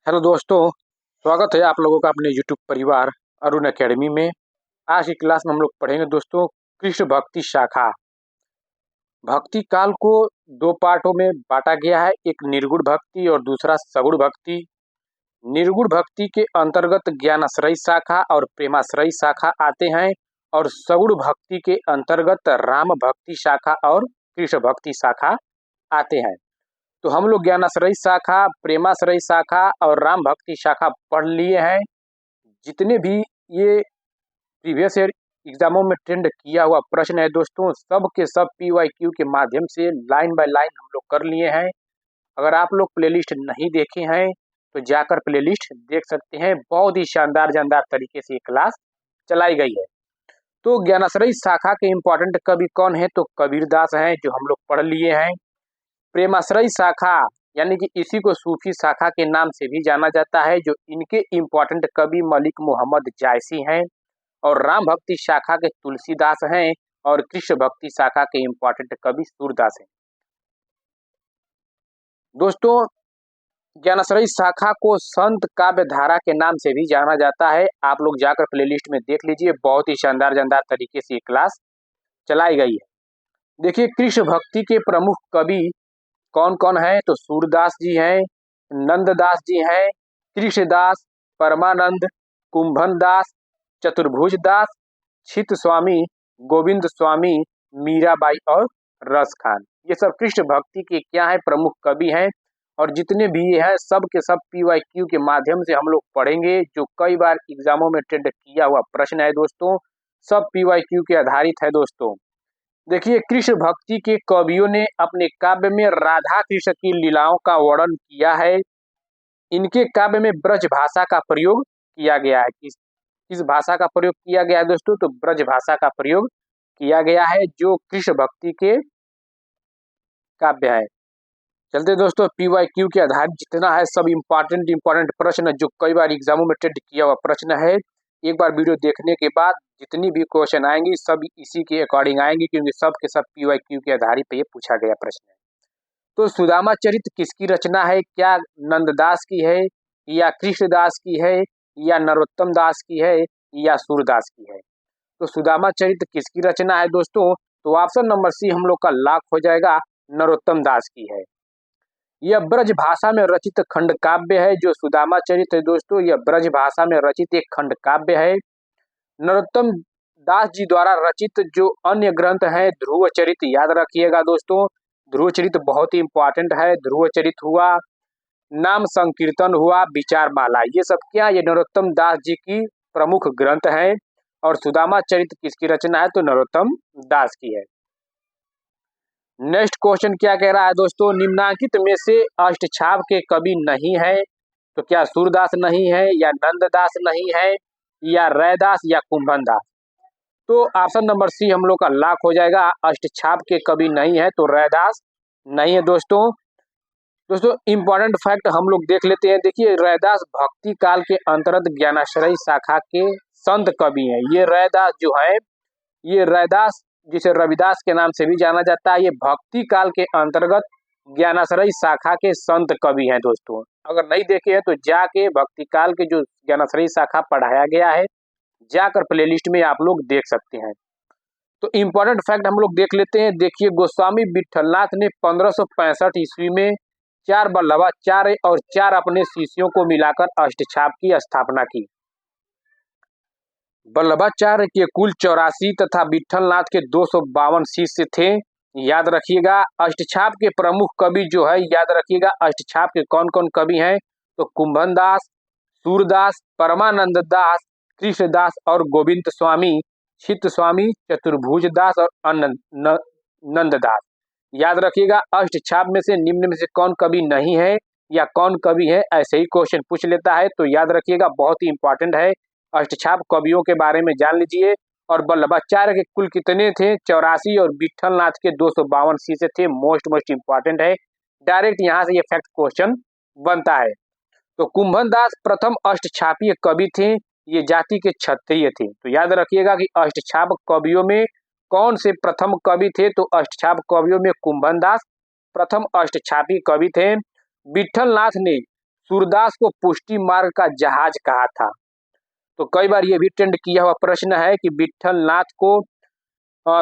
Hello दोस्तों, स्वागत है आप लोगों का अपने यूट्यूब परिवार अरुण एकेडमी में। आज की क्लास में हम लोग पढ़ेंगे दोस्तों कृष्ण भक्ति शाखा। भक्ति काल को दो पार्टों में बांटा गया है, एक निर्गुण भक्ति और दूसरा सगुण भक्ति। निर्गुण भक्ति के अंतर्गत ज्ञानाश्रयी शाखा और प्रेमाश्रयी शाखा आते हैं और सगुण भक्ति के अंतर्गत राम भक्ति शाखा और कृष्ण भक्ति शाखा आते हैं। तो हम लोग ज्ञानाश्रयी शाखा, प्रेमाश्रयी शाखा और राम भक्ति शाखा पढ़ लिए हैं। जितने भी ये प्रीवियस ईयर एग्जामों में ट्रेंड किया हुआ प्रश्न है दोस्तों, सब के सब PYQ के माध्यम से लाइन बाय लाइन हम लोग कर लिए हैं। अगर आप लोग प्लेलिस्ट नहीं देखे हैं तो जाकर प्लेलिस्ट देख सकते हैं। बहुत ही शानदार जानदार तरीके से ये क्लास चलाई गई है। तो ज्ञानाश्रयी शाखा के इम्पोर्टेंट कवि कौन है? तो कबीरदास हैं, जो हम लोग पढ़ लिए हैं। प्रेमाश्रयी शाखा यानी कि इसी को सूफी शाखा के नाम से भी जाना जाता है, जो इनके इम्पोर्टेंट कवि मलिक मोहम्मद जायसी हैं। और राम भक्ति शाखा के तुलसीदास हैं और कृष्ण भक्ति शाखा के इम्पोर्टेंट कवि सूरदास हैं। दोस्तों, ज्ञानाश्रयी शाखा को संत काव्य धारा के नाम से भी जाना जाता है। आप लोग जाकर प्लेलिस्ट में देख लीजिए, बहुत ही शानदार जानदार तरीके से ये क्लास चलाई गई है। देखिए, कृष्ण भक्ति के प्रमुख कवि कौन कौन है? तो सूरदास जी हैं, नंददास जी हैं, कृष्णदास, परमानंद, कुंभन दास, चतुर्भुज दास, छित स्वामी, गोविंद स्वामी, मीराबाई और रस खान। ये सब कृष्ण भक्ति के क्या है? प्रमुख कवि हैं। और जितने भी हैं सब के सब PYQ के माध्यम से हम लोग पढ़ेंगे, जो कई बार एग्जामों में ट्रेंड किया हुआ प्रश्न है दोस्तों, सब PYQ के आधारित है दोस्तों। देखिए, कृष्ण भक्ति के कवियों ने अपने काव्य में राधा कृष्ण की लीलाओं का वर्णन किया है। इनके काव्य में ब्रज भाषा का प्रयोग किया गया है। किस भाषा का प्रयोग किया गया है दोस्तों? तो ब्रज भाषा का प्रयोग किया गया है, जो कृष्ण भक्ति के काव्य है। चलते दोस्तों, PYQ के आधारित जितना है सब इम्पोर्टेंट प्रश्न, जो कई बार एग्जामों में ट्रेंड किया हुआ प्रश्न है, एक बार वीडियो देखने के बाद जितनी भी क्वेश्चन आएंगे सब इसी के अकॉर्डिंग आएंगे, क्योंकि सब के सब PYQ के आधारित पे ये पूछा गया प्रश्न है। तो सुदामा चरित किसकी रचना है? क्या नंददास की है, या कृष्णदास की है, या नरोत्तम दास की है, या सूरदास की है? तो सुदामा चरित किसकी रचना है दोस्तों? तो ऑप्शन नंबर सी हम लोग का लॉक हो जाएगा, नरोत्तम दास की है। यह ब्रज भाषा में रचित खंड काव्य है। जो सुदामा चरित है दोस्तों, यह ब्रज भाषा में रचित एक खंड काव्य है। नरोत्तम दास जी द्वारा रचित जो अन्य ग्रंथ है, ध्रुव चरित, याद रखिएगा दोस्तों, ध्रुव चरित बहुत ही इंपॉर्टेंट है। ध्रुव चरित हुआ, नाम संकीर्तन हुआ, विचार माला, ये सब क्या, ये नरोत्तम दास जी की प्रमुख ग्रंथ है। और सुदामा चरित किसकी रचना है? तो नरोत्तम दास की है। नेक्स्ट क्वेश्चन क्या कह रहा है दोस्तों? निम्नांकित में से अष्टछाप के कवि नहीं है। तो क्या सूरदास नहीं है, या नंददास नहीं है, या रैदास, या कुंभन दास? तो ऑप्शन नंबर सी हम लोग का लॉक हो जाएगा, अष्टछाप के कवि नहीं है, तो रैदास नहीं है दोस्तों। इंपॉर्टेंट फैक्ट हम लोग देख लेते हैं। देखिए, रैदास भक्ति काल के अंतर्गत ज्ञानाश्रयी शाखा के संत कवि हैं। ये रैदास जो है, ये रैदास जिसे रविदास के नाम से भी जाना जाता है, ये भक्ति काल के अंतर्गत ज्ञानाश्रयी शाखा के संत कवि हैं दोस्तों। अगर नहीं देखे हैं तो जाके भक्ति काल के जो ज्ञानाश्रयी शाखा पढ़ाया गया है, जाकर प्लेलिस्ट में आप लोग देख सकते हैं। तो इम्पोर्टेंट फैक्ट हम लोग देख लेते हैं। देखिए, गोस्वामी विठलनाथ ने 1565 ईस्वी में 4 वल्लभाचार्य और 4 अपने शिष्यों को मिलाकर अष्टछाप की स्थापना की। वल्लभाचार्य के कुल 84 तथा विठलनाथ के 252 शिष्य थे। याद रखिएगा, अष्टछाप के प्रमुख कवि जो है, याद रखिएगा अष्टछाप के कौन कौन कवि हैं? तो कुंभन दास, सूरदास, परमानंद दास, कृष्णदास और गोविंद स्वामी, छित स्वामी, चतुर्भुज दास और नंददास। याद रखिएगा, अष्टछाप में से निम्न में से कौन कवि नहीं है या कौन कवि है, ऐसे ही क्वेश्चन पूछ लेता है। तो याद रखिएगा, बहुत ही इंपॉर्टेंट है। अष्टछाप कवियों के बारे में जान लीजिए। और वल्लभाचार्य के कुल कितने थे? 84 और विठलनाथ के 252 शिष्य थे। मोस्ट इंपॉर्टेंट है, डायरेक्ट यहाँ से ये फैक्ट क्वेश्चन बनता है। तो कुंभन दास प्रथम अष्टछापीय कवि थे। ये जाति के क्षत्रिय थे। तो याद रखिएगा कि अष्टछाप कवियों में कौन से प्रथम कवि थे? तो अष्टछाप कवियों में कुंभन दास प्रथम अष्टछापी कवि थे। विठलनाथ ने सूरदास को पुष्टि मार्ग का जहाज कहा था। तो कई बार ये भी ट्रेंड किया हुआ प्रश्न है कि विट्ठलनाथ को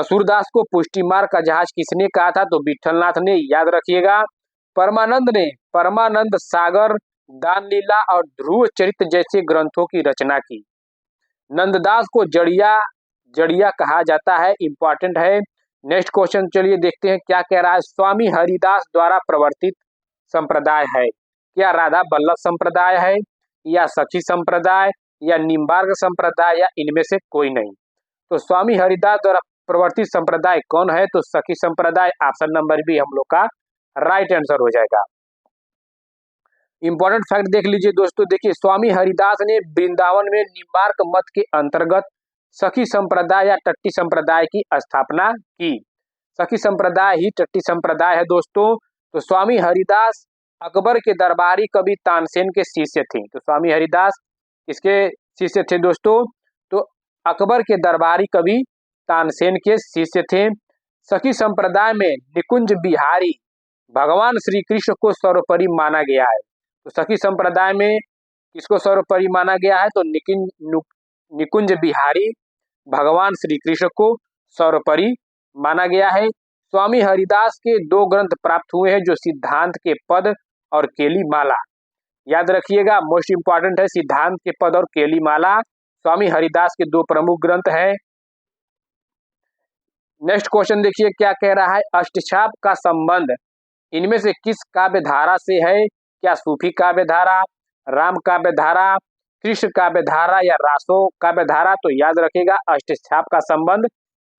सूरदास को पुष्टि मार्ग का जहाज किसने कहा था, तो विट्ठलनाथ ने, याद रखिएगा। परमानंद ने परमानंद सागर, दान लीला और ध्रुव चरित्र जैसे ग्रंथों की रचना की। नंददास को जड़िया जड़िया कहा जाता है, इंपॉर्टेंट है। नेक्स्ट क्वेश्चन चलिए देखते हैं क्या कह रहा है। स्वामी हरिदास द्वारा प्रवर्तित संप्रदाय है, क्या राधा वल्लभ संप्रदाय है, या सखी संप्रदाय, या निम्बार्क संप्रदाय, या इनमें से कोई नहीं। तो स्वामी हरिदास द्वारा प्रवर्तित संप्रदाय कौन है, तो सखी संप्रदाय। ऑप्शन नंबर बी हम लोग का राइट आंसर हो जाएगा। इंपॉर्टेंट फैक्ट देख लीजिए दोस्तों, देखिए स्वामी हरिदास ने वृंदावन में निम्बार्क मत के अंतर्गत सखी संप्रदाय या टट्टी संप्रदाय की स्थापना की। सखी संप्रदाय ही टट्टी संप्रदाय है दोस्तों। तो स्वामी हरिदास अकबर के दरबारी कवि तानसेन के शिष्य थे। तो स्वामी हरिदास किसके शिष्य थे दोस्तों, तो अकबर के दरबारी कवि तानसेन के शिष्य थे। सखी संप्रदाय में निकुंज बिहारी भगवान श्री कृष्ण को सर्वोपरि माना गया है। तो सखी संप्रदाय में किसको सर्वोपरि माना गया है, तो निकुंज बिहारी भगवान श्री कृष्ण को सर्वोपरि माना गया है। स्वामी हरिदास के 2 ग्रंथ प्राप्त हुए हैं, जो सिद्धांत के पद और केली माला। याद रखिएगा, मोस्ट इंपॉर्टेंट है, सिद्धांत के पद और केली माला स्वामी हरिदास के 2 प्रमुख ग्रंथ हैं। नेक्स्ट क्वेश्चन देखिए क्या कह रहा है। अष्टछाप का संबंध इनमें से किस काव्य धारा से है, क्या सूफी काव्य धारा, राम काव्य धारा, कृष्ण काव्य धारा, या रासो काव्य धारा। तो याद रखिएगा अष्टछाप का संबंध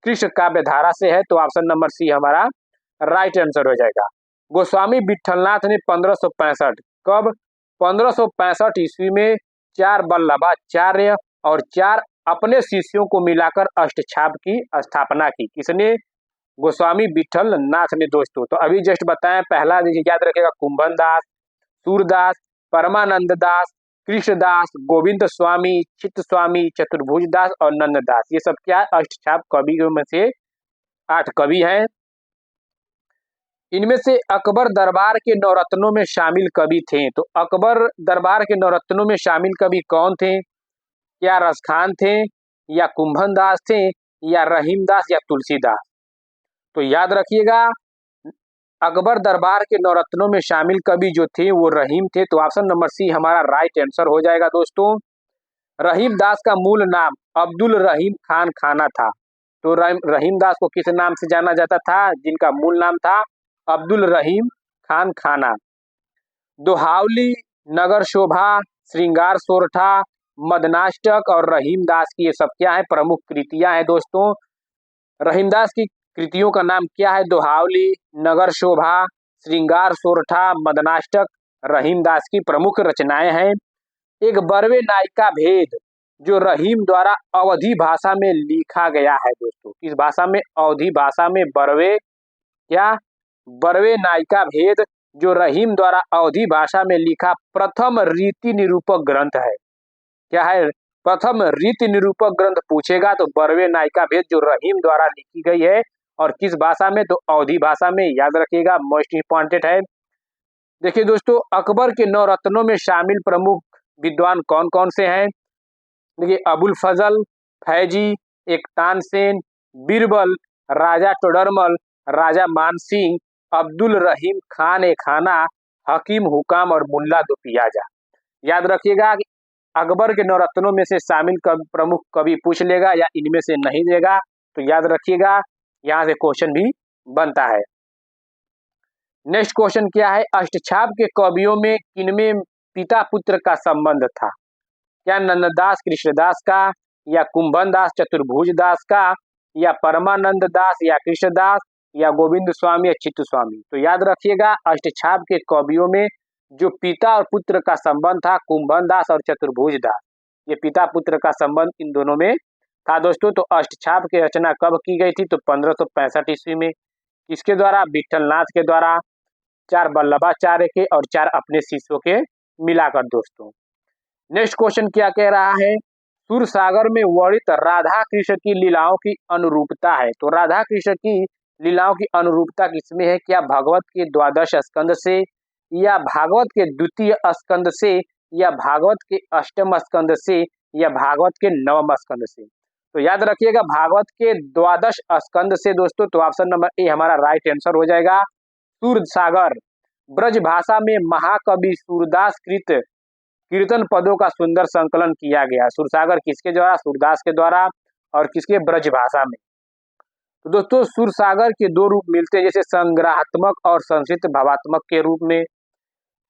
कृष्ण काव्य धारा से है। तो ऑप्शन नंबर सी हमारा राइट आंसर हो जाएगा। गोस्वामी विट्ठलनाथ ने 1565 कब, 1565 ईस्वी में 4 वल्लभाचार्य और 4 अपने शिष्यों को मिलाकर अष्टछाप की स्थापना की। किसने, गोस्वामी विट्ठलनाथ ने दोस्तों। तो अभी जस्ट बताएं, पहला याद रखेगा कुंभन दास, सूरदास, परमानंद दास, कृष्णदास, गोविंद स्वामी, चित्त स्वामी, चतुर्भुज दास और नंददास। ये सब क्या अष्टछाप कवियों में से 8 कवि हैं। इनमें से अकबर दरबार के नवरत्नों में शामिल कवि थे। तो अकबर दरबार के नवरत्नों में शामिल कवि कौन थे, क्या रसखान थे, या कुंभन दास थे, या रहीम दास, या तुलसीदास। तो याद रखिएगा अकबर दरबार के नवरत्नों में शामिल कवि जो थे वो रहीम थे। तो ऑप्शन नंबर सी हमारा राइट आंसर हो जाएगा दोस्तों। रहीम दास का मूल नाम अब्दुल रहीम खान खाना था। तो रहीम दास को किस नाम से जाना जाता था, जिनका मूल नाम था अब्दुल रहीम खान खाना। दोहावली, नगर शोभा, श्रृंगार सोरठा, मदनाष्टक और रहीम दास की ये सब क्या है, प्रमुख कृतियां हैं दोस्तों। रहीमदास की कृतियों का नाम क्या है, दोहावली, नगर शोभा, श्रृंगार सोरठा, मदनाष्टक रहीमदास की प्रमुख रचनाएं हैं। एक बरवे नायिका भेद जो रहीम द्वारा अवधी भाषा में लिखा गया है दोस्तों। किस भाषा में, अवधी भाषा में बरवे क्या, बरवे नायिका भेद जो रहीम द्वारा अवधी भाषा में लिखा प्रथम रीति निरूपक ग्रंथ है। क्या है, प्रथम रीति निरूपक ग्रंथ पूछेगा तो बरवे नायिका भेद जो रहीम द्वारा लिखी गई है, और किस भाषा में, तो अवधी भाषा में। याद रखिएगा, मोस्ट इंपॉर्टेंट है। देखिए दोस्तों अकबर के 9 रत्नों में शामिल प्रमुख विद्वान कौन कौन से हैं। देखिए अबुल फजल, फैजी, एकतान सेन, बीरबल, राजा टोडरमल, राजा मानसिंह, अब्दुल रहीम खान ए खाना, हकीम हुकाम और मुल्ला दो पियाजा। याद रखिएगा कि अकबर के 9 रत्नों में से शामिल प्रमुख कवि पूछ लेगा या इनमें से नहीं देगा। तो याद रखिएगा यहाँ से क्वेश्चन भी बनता है। नेक्स्ट क्वेश्चन क्या है, अष्टछाप के कवियों में किनमें पिता पुत्र का संबंध था। क्या नंददास कृष्णदास का, या कुंभन दास चतुर्भुज दास का, या परमानंद दास या कृष्णदास, या गोविंद स्वामी या चित्त स्वामी। तो याद रखिएगा अष्टछाप के कवियों में जो पिता और पुत्र का संबंध था, कुंभन दास और चतुर्भुज दास, ये पिता पुत्र का संबंध इन दोनों में था दोस्तों। तो अष्टछाप की रचना कब की गई थी, तो 1565 ईस्वी में। किसके द्वारा, विट्ठलनाथ के द्वारा, 4 वल्लभाचार्य के और 4 अपने शिष्यों के मिलाकर दोस्तों। नेक्स्ट क्वेश्चन क्या कह रहा है, सूरसागर में वर्णित राधा कृष्ण की लीलाओं की अनुरूपता है। तो राधा कृष्ण की लीलाओं की अनुरूपता किसमें है, क्या भगवत के 12 स्कंद से, या भागवत के द्वितीय स्कंद से, या भागवत के अष्टम स्कंद से, या भागवत के नवम स्कंद से। तो याद रखिएगा भागवत के द्वादश स्कंद से दोस्तों। तो ऑप्शन नंबर ए हमारा राइट आंसर हो जाएगा। सूरसागर ब्रज भाषा में महाकवि सूरदास कृत कीर्तन पदों का सुंदर संकलन किया गया। सूरसागर किसके द्वारा? सूरदास के द्वारा। और किसके? ब्रज भाषा में। तो दोस्तों सूरसागर के दो रूप मिलते हैं, जैसे संग्रहात्मक और संक्षिप्त भावात्मक के रूप में।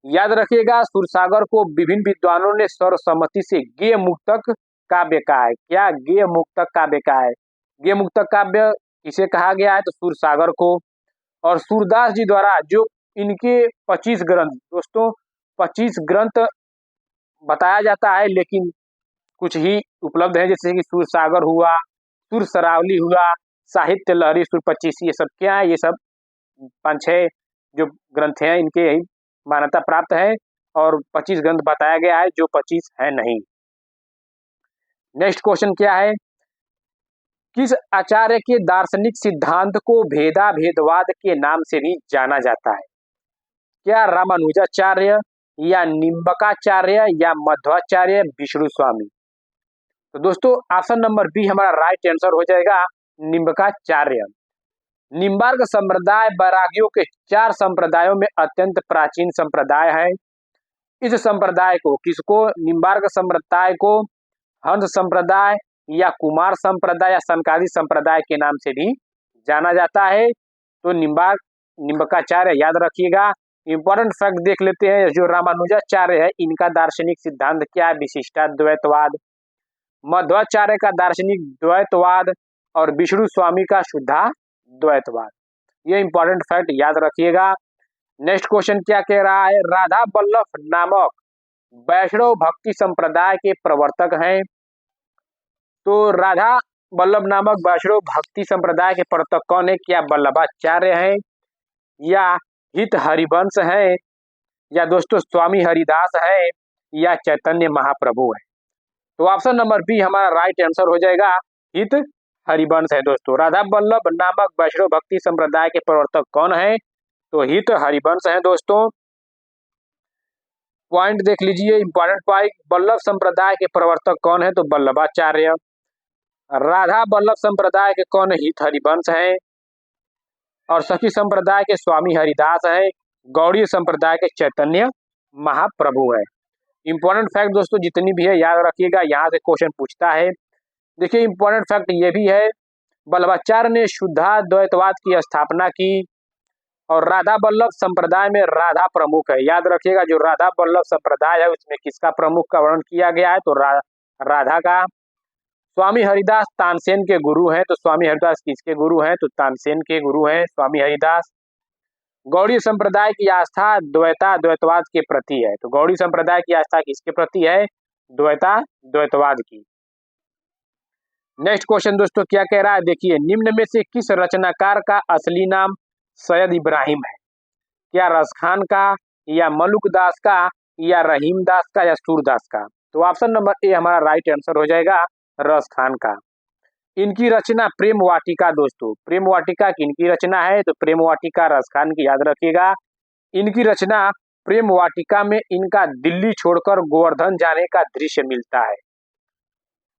याद रखिएगा सूरसागर को विभिन्न विद्वानों ने सर्वसम्मति से गेय मुक्तक काव्य कहा है। क्या? गेय मुक्तक काव्य कहा है। गेय मुक्तक काव्य किसे कहा गया है? तो सूरसागर को। और सूरदास जी द्वारा जो इनके 25 ग्रंथ दोस्तों, 25 ग्रंथ बताया जाता है, लेकिन कुछ ही उपलब्ध है, जैसे कि सूरसागर हुआ, सुरसरावली हुआ, साहित्य लहरी, सुर 25, ये सब क्या है? ये सब 5-6 जो ग्रंथ हैं इनके यही मान्यता प्राप्त है, और 25 ग्रंथ बताया गया है, जो 25 है नहीं। नेक्स्ट क्वेश्चन क्या है? किस आचार्य के दार्शनिक सिद्धांत को भेदा भेदवाद के नाम से भी जाना जाता है? क्या रामानुजाचार्य, या निम्बकाचार्य, या मध्वाचार्य, विष्णु स्वामी? तो दोस्तों ऑप्शन नंबर बी हमारा राइट आंसर हो जाएगा, निम्बकाचार्य। निम्बार्क संप्रदाय वैरागियों के 4 संप्रदायों में अत्यंत प्राचीन संप्रदाय है। इस संप्रदाय को किसको? निम्बार्क संप्रदाय को हंस संप्रदाय, या कुमार संप्रदाय, या सनकादि संप्रदाय के नाम से भी जाना जाता है। तो निम्बकाचार्य याद रखिएगा। इंपॉर्टेंट फैक्ट देख लेते हैं, जो रामानुजाचार्य है इनका दार्शनिक सिद्धांत क्या है? विशिष्टाद्वैतवाद। मध्वाचार्य का दार्शनिक द्वैतवाद, और विष्णु स्वामी का शुद्धाद्वैतवाद। ये इंपॉर्टेंट फैक्ट याद रखिएगा। नेक्स्ट क्वेश्चन क्या कह रहा है? राधा वल्लभ नामक वैष्णव भक्ति संप्रदाय के प्रवर्तक हैं। तो राधा वल्लभ नामक वैष्णव भक्ति संप्रदाय के प्रवर्तक कौन है? क्या वल्लभाचार्य हैं, या हित हरिवंश है, या दोस्तों स्वामी हरिदास है, या चैतन्य महाप्रभु है? तो ऑप्शन नंबर बी हमारा राइट आंसर हो जाएगा, हित हरिवंश है दोस्तों। राधा वल्लभ नामक वैष्णव भक्ति संप्रदाय के प्रवर्तक कौन है? तो हित हरिवंश है दोस्तों। पॉइंट देख लीजिए, इंपॉर्टेंट पॉइंट। वल्लभ संप्रदाय के प्रवर्तक कौन है? तो वल्लभाचार्य। राधा वल्लभ संप्रदाय के कौन? हित हरिवंश है। और सखी संप्रदाय के स्वामी हरिदास है। गौड़ीय संप्रदाय के चैतन्य महाप्रभु है। इंपॉर्टेंट फैक्ट दोस्तों जितनी भी है याद रखिएगा, यहाँ से क्वेश्चन पूछता है। देखिए इंपॉर्टेंट फैक्ट ये भी है, वल्लभाचार्य ने शुद्धाद्वैतवाद की स्थापना की, और राधा वल्लभ संप्रदाय में राधा प्रमुख है। याद रखिएगा जो राधा वल्लभ संप्रदाय है उसमें किसका प्रमुख का वर्णन किया गया है? तो राधा का। स्वामी हरिदास तानसेन के गुरु हैं। तो स्वामी हरिदास किसके गुरु हैं? तो तानसेन के गुरु हैं स्वामी हरिदास। गौड़ीय संप्रदाय की आस्था द्वैतवाद के प्रति है। तो गौड़ी संप्रदाय की आस्था किसके प्रति है? द्वैतवाद की। नेक्स्ट क्वेश्चन दोस्तों क्या कह रहा है? देखिए निम्न में से किस रचनाकार का असली नाम सैयद इब्राहिम है? क्या रसखान का, या मलुक दास का, या रहीम दास का, या सूरदास का? तो ऑप्शन नंबर ए हमारा राइट आंसर हो जाएगा, रसखान का। इनकी रचना प्रेम वाटिका दोस्तों, प्रेम वाटिका किनकी रचना है? तो प्रेम वाटिका रसखान की, याद रखिएगा। इनकी रचना प्रेम वाटिका में इनका दिल्ली छोड़कर गोवर्धन जाने का दृश्य मिलता है।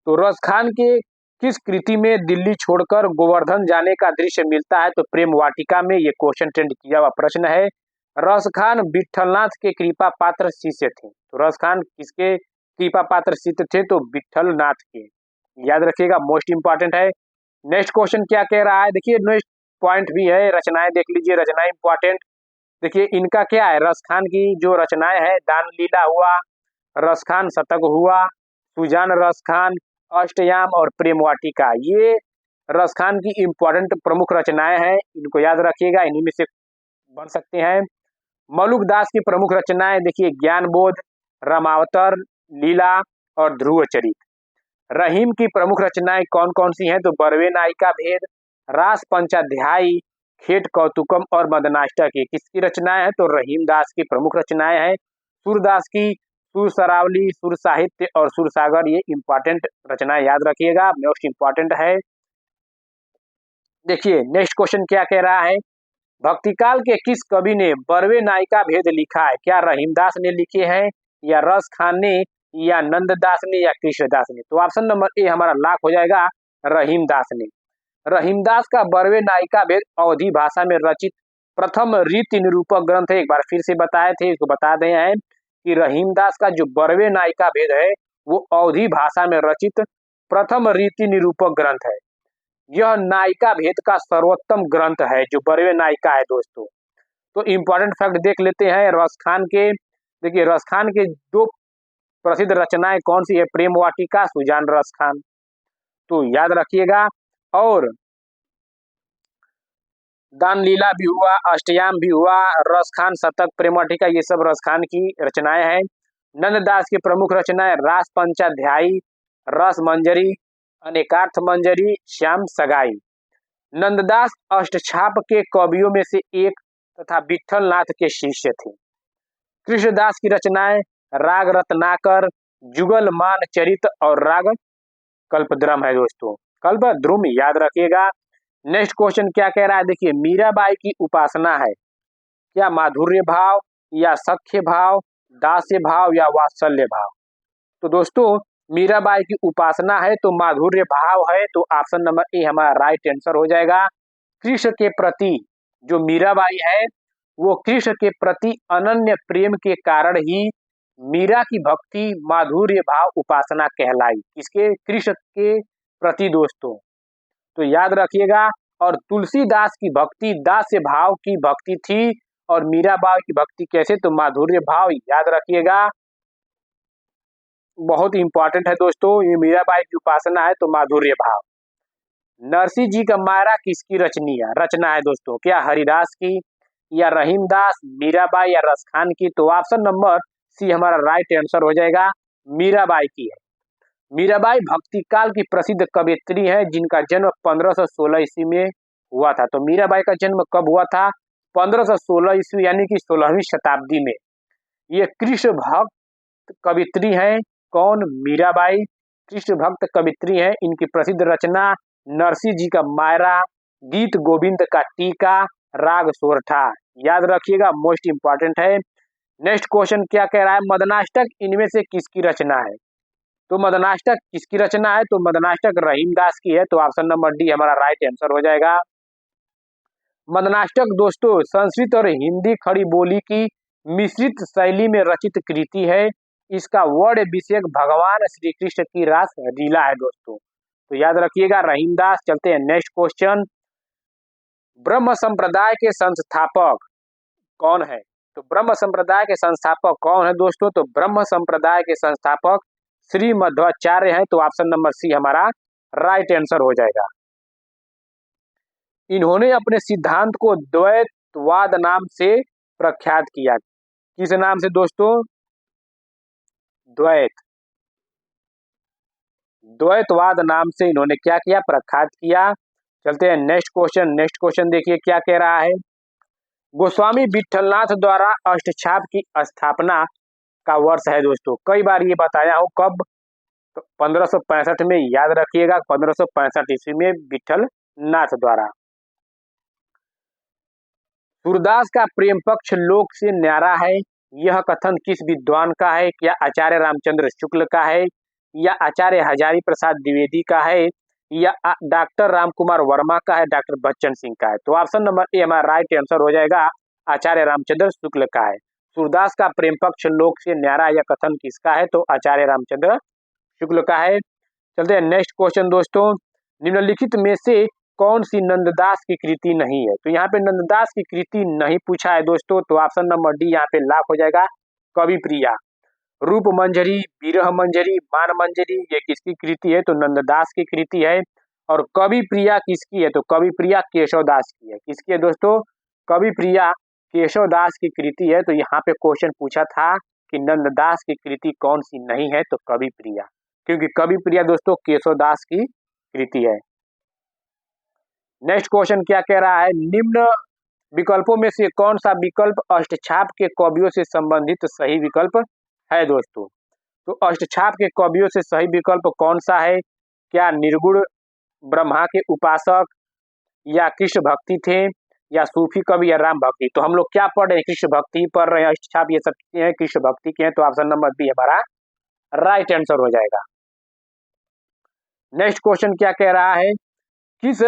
तो रसखान के किस कृति में दिल्ली छोड़कर गोवर्धन जाने का दृश्य मिलता है? तो प्रेम वाटिका में। ये क्वेश्चन ट्रेंड किया हुआ प्रश्न है। रसखान विठलनाथ के कृपा पात्र शिष्य थे। तो रसखान किसके कृपा पात्र शिष्य थे? तो विठलनाथ के, याद रखिएगा, मोस्ट इंपॉर्टेंट है। नेक्स्ट क्वेश्चन क्या कह रहा है? देखिए नेक्स्ट पॉइंट भी है, रचनाएं देख लीजिए, रचनाएं इंपॉर्टेंट। देखिए इनका क्या है, रसखान की जो रचनाएं है, दान लीला हुआ, रसखान शतक हुआ, सुजान रसखान, अष्टयाम और प्रेम वाटिका, ये रसखान की इंपॉर्टेंट प्रमुख रचनाएं हैं। इनको याद रखिएगा, इन्हीं में से बन सकते हैं। मलुक दास की प्रमुख रचनाएं देखिए ज्ञान बोध, रामावतर, लीला और ध्रुव चरित। रहीम की प्रमुख रचनाएं कौन कौन सी हैं? तो बरवे नायिका भेद, रास पंचाध्यायी, खेट कौतुकम और मदनाष्टक। किसकी रचनाएं हैं? तो रहीम दास की प्रमुख रचनाएं हैं। सूरदास की सुर सरावली, सुर साहित्य और सुर सागर, ये इंपॉर्टेंट रचनाएं याद रखिएगा, मोस्ट इंपॉर्टेंट है। देखिए नेक्स्ट क्वेश्चन क्या कह रहा है? भक्तिकाल के किस कवि ने बरवे नायिका भेद लिखा है? क्या रहीमदास ने लिखे हैं, या रस खान ने, या नंददास ने, या कृष्णदास ने? तो ऑप्शन नंबर ए हमारा लॉक हो जाएगा, रहीमदास ने। रहीमदास का बरवे नायिका भेद अवधी भाषा में रचित प्रथम रीति निरूपक ग्रंथ है। एक बार फिर से बताए थे, इसको बता दे हैं कि रहीमदास का जो बरवे नायिका भेद है वो अवधी भाषा में रचित प्रथम रीति निरूपक ग्रंथ है। यह नायिका भेद का सर्वोत्तम ग्रंथ है, जो बरवे नायिका है दोस्तों। तो इंपॉर्टेंट फैक्ट देख लेते हैं रस खान के। देखिए रस खान के दो प्रसिद्ध रचनाएं कौन सी है? प्रेम वाटिका, सुजान रस खान, तो याद रखिएगा। और दान लीला भी हुआ, अष्टयाम भी हुआ, रस खान शतक, प्रेम वाटिका, ये सब रस खान की रचनाएं हैं। नंददास की प्रमुख रचनाएं रास पंचाध्यायी, रस मंजरी, अनेकार्थ मंजरी, श्याम सगाई। नंददास अष्टछाप के कवियों में से एक तथा विठल नाथ के शिष्य थे। कृष्णदास की रचनाएं राग रत्नाकर, जुगल मान चरित और राग कल्पद्रुम है दोस्तों। कल्पद्रुम याद रखिएगा। नेक्स्ट क्वेश्चन क्या कह रहा है? देखिए मीराबाई की उपासना है, क्या माधुर्य भाव, या सख्य भाव, दास्य भाव, या वात्सल्य भाव? तो दोस्तों मीराबाई की उपासना है तो माधुर्य भाव है, तो ऑप्शन नंबर ए हमारा राइट आंसर हो जाएगा। कृष्ण के प्रति जो मीराबाई है वो कृष्ण के प्रति अनन्य प्रेम के कारण ही मीरा की भक्ति माधुर्य भाव उपासना कहलाई। किसके? कृष्ण के प्रति दोस्तों, तो याद रखिएगा। और तुलसीदास की भक्ति दास्य भाव की भक्ति थी, और मीराबाई की भक्ति कैसे? तो माधुर्य भाव, याद रखिएगा। बहुत इंपॉर्टेंट है दोस्तों, ये मीराबाई की उपासना है तो माधुर्य भाव। नरसिंह जी का मायरा किसकी रचना है दोस्तों? क्या हरिदास की, या रहीमदास, मीराबाई, या रस खान की? तो ऑप्शन नंबर सी हमारा राइट आंसर हो जाएगा, मीराबाई की है। मीराबाई भक्तिकाल की प्रसिद्ध कवयित्री है, जिनका जन्म 1516 ईस्वी में हुआ था। तो मीराबाई का जन्म कब हुआ था? 1516 ईस्वी, यानी कि 16वीं शताब्दी में। ये कृष्ण भक्त कवयित्री है। कौन? मीराबाई कृष्ण भक्त कवयित्री है। इनकी प्रसिद्ध रचना नरसिंह जी का मायरा, गीत गोविंद का टीका, राग सोरठा, याद रखिएगा, मोस्ट इंपॉर्टेंट है। नेक्स्ट क्वेश्चन क्या कह रहा है? मदनाष्टक इनमें से किसकी रचना है? तो मदनाष्टक किसकी रचना है? तो मदनाष्टक रहीमदास की है, तो ऑप्शन नंबर डी हमारा राइट आंसर हो जाएगा। मदनाष्टक दोस्तों संस्कृत और हिंदी खड़ी बोली की मिश्रित शैली में रचित कृति है। इसका वर्ड विषय भगवान श्री कृष्ण की रास लीला है दोस्तों, तो याद रखिएगा रहीमदास। चलते हैं नेक्स्ट क्वेश्चन। ब्रह्म संप्रदाय के संस्थापक कौन है? तो ब्रह्म संप्रदाय के संस्थापक कौन है दोस्तों? तो ब्रह्म संप्रदाय के संस्थापक श्री मध्वाचार्य हैं, तो ऑप्शन नंबर सी हमारा राइट आंसर हो जाएगा। इन्होंने अपने सिद्धांत को द्वैतवाद नाम से प्रख्यात किया। किस नाम से दोस्तों? द्वैतवाद नाम से इन्होंने क्या किया? प्रख्यात किया। चलते हैं नेक्स्ट क्वेश्चन। नेक्स्ट क्वेश्चन देखिए क्या कह रहा है। गोस्वामी विठलनाथ द्वारा अष्टछाप की स्थापना का वर्ष है दोस्तों। कई बार ये बताया हूं, कब? तो 1565 में, याद रखिएगा 1565 ईस्वी में विठल नाथ द्वारा। सूरदास का प्रेम पक्ष लोक से न्यारा है, यह कथन किस विद्वान का है? क्या आचार्य रामचंद्र शुक्ल का है, या आचार्य हजारी प्रसाद द्विवेदी का है, या डॉक्टर रामकुमार वर्मा का है, डॉक्टर बच्चन सिंह का है? तो ऑप्शन नंबर ए हमारा राइट आंसर हो जाएगा, आचार्य रामचंद्र शुक्ल का है। सूरदास का प्रेम पक्ष लोक से न्यारा यह कथन किसका है? तो आचार्य रामचंद्र शुक्ल का है। चलते हैं नेक्स्ट क्वेश्चन दोस्तों। निम्नलिखित में से कौन सी नंददास की कृति नहीं है? तो यहाँ पे नंददास की कृति नहीं पूछा है दोस्तों, तो ऑप्शन नंबर डी यहाँ पे लॉक हो जाएगा, कवि प्रिया। रूप मंजरी, विरह मंजरी, मान मंजरी, ये किसकी कृति है? तो नंददास की कृति है। और कवि प्रिया किसकी है? तो कवि प्रिया केशवदास की है। किसकी है दोस्तों? कवि प्रिया केशवदास की कृति है। तो यहाँ पे क्वेश्चन पूछा था कि नंददास की कृति कौन सी नहीं है? तो कवि प्रिया, क्योंकि कवि प्रिया दोस्तों केशवदास की कृति है। नेक्स्ट क्वेश्चन क्या कह रहा है? निम्न विकल्पों में से कौन सा विकल्प अष्टछाप के कवियों से संबंधित सही विकल्प है दोस्तों? तो अष्टछाप के कवियों से सही विकल्प कौन सा है? क्या निर्गुण ब्रह्मा के उपासक, या कृष्ण भक्ति थे, या सूफी कवि या राम भक्ति। तो हम लोग क्या पढ़ रहे हैं, कृष्ण भक्ति पढ़ रहे हैं, छाप ये सब हैं कृष्ण भक्ति के हैं, तो ऑप्शन नंबर बी हमारा राइट आंसर हो जाएगा। नेक्स्ट क्वेश्चन क्या कह रहा है, किस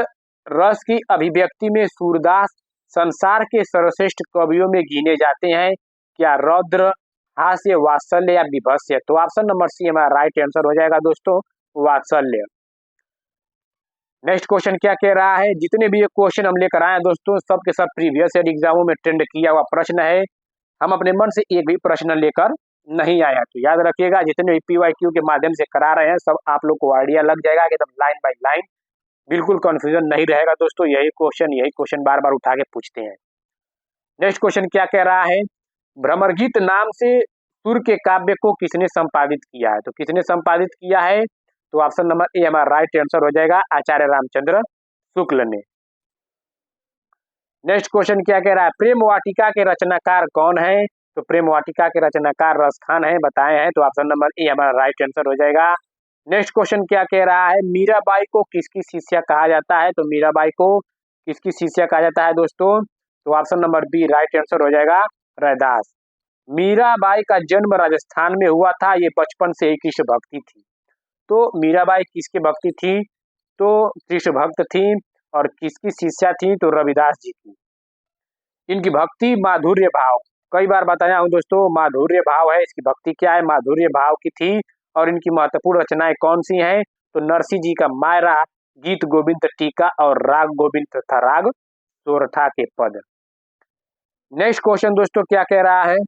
रस की अभिव्यक्ति में सूरदास संसार के सर्वश्रेष्ठ कवियों में गिने जाते हैं, क्या रौद्र, हास्य, वात्सल्य या विभत्स्य। तो ऑप्शन नंबर सी हमारा राइट आंसर हो जाएगा दोस्तों, वात्सल्य। नेक्स्ट क्वेश्चन क्या कह रहा है, जितने भी ये क्वेश्चन हम लेकर आए हैं दोस्तों, सब के सब प्रीवियस ईयर एग्जामों में ट्रेंड किया हुआ प्रश्न है, हम अपने मन से एक भी प्रश्न लेकर नहीं आया। तो याद रखिएगा, जितने भी PYQ के माध्यम से करा रहे हैं सब आप लोग को आइडिया लग जाएगा कि एकदम लाइन बाय लाइन, बिल्कुल कंफ्यूजन नहीं रहेगा दोस्तों। यही क्वेश्चन बार बार उठा के पूछते हैं। नेक्स्ट क्वेश्चन क्या कह रहा है, भ्रमरगीत नाम से सुर के काव्य को किसने संपादित किया है। तो किसने संपादित किया है, तो ऑप्शन नंबर ए हमारा राइट आंसर हो जाएगा, आचार्य रामचंद्र शुक्ल ने। नेक्स्ट क्वेश्चन क्या कह रहा है, प्रेम वाटिका के रचनाकार कौन है। तो प्रेम वाटिका के रचनाकार रसखान है, बताए हैं, तो ऑप्शन नंबर ए हमारा राइट आंसर हो जाएगा। नेक्स्ट क्वेश्चन क्या कह रहा है, मीराबाई को किसकी शिष्या कहा जाता है। तो मीराबाई को किसकी शिष्या कहा जाता है दोस्तों, तो option number B right answer हो जाएगा, रैदास। मीराबाई का जन्म राजस्थान में हुआ था, ये बचपन से ही कृष्ण भक्ति थी। तो मीराबाई किसकी भक्ति थी, तो कृष्ण भक्त थी, और किसकी शिष्या थी, तो रविदास जी की। इनकी भक्ति माधुर्य भाव, कई बार बताया हूं दोस्तों, माधुर्य भाव है इसकी भक्ति, क्या है, माधुर्य भाव की थी। और इनकी महत्वपूर्ण रचनाएं कौन सी हैं, तो नरसिंह जी का मायरा, गीत गोविंद टीका और राग गोविंद तथा राग सोरठा के पद। नेक्स्ट क्वेश्चन दोस्तों क्या कह रहा है,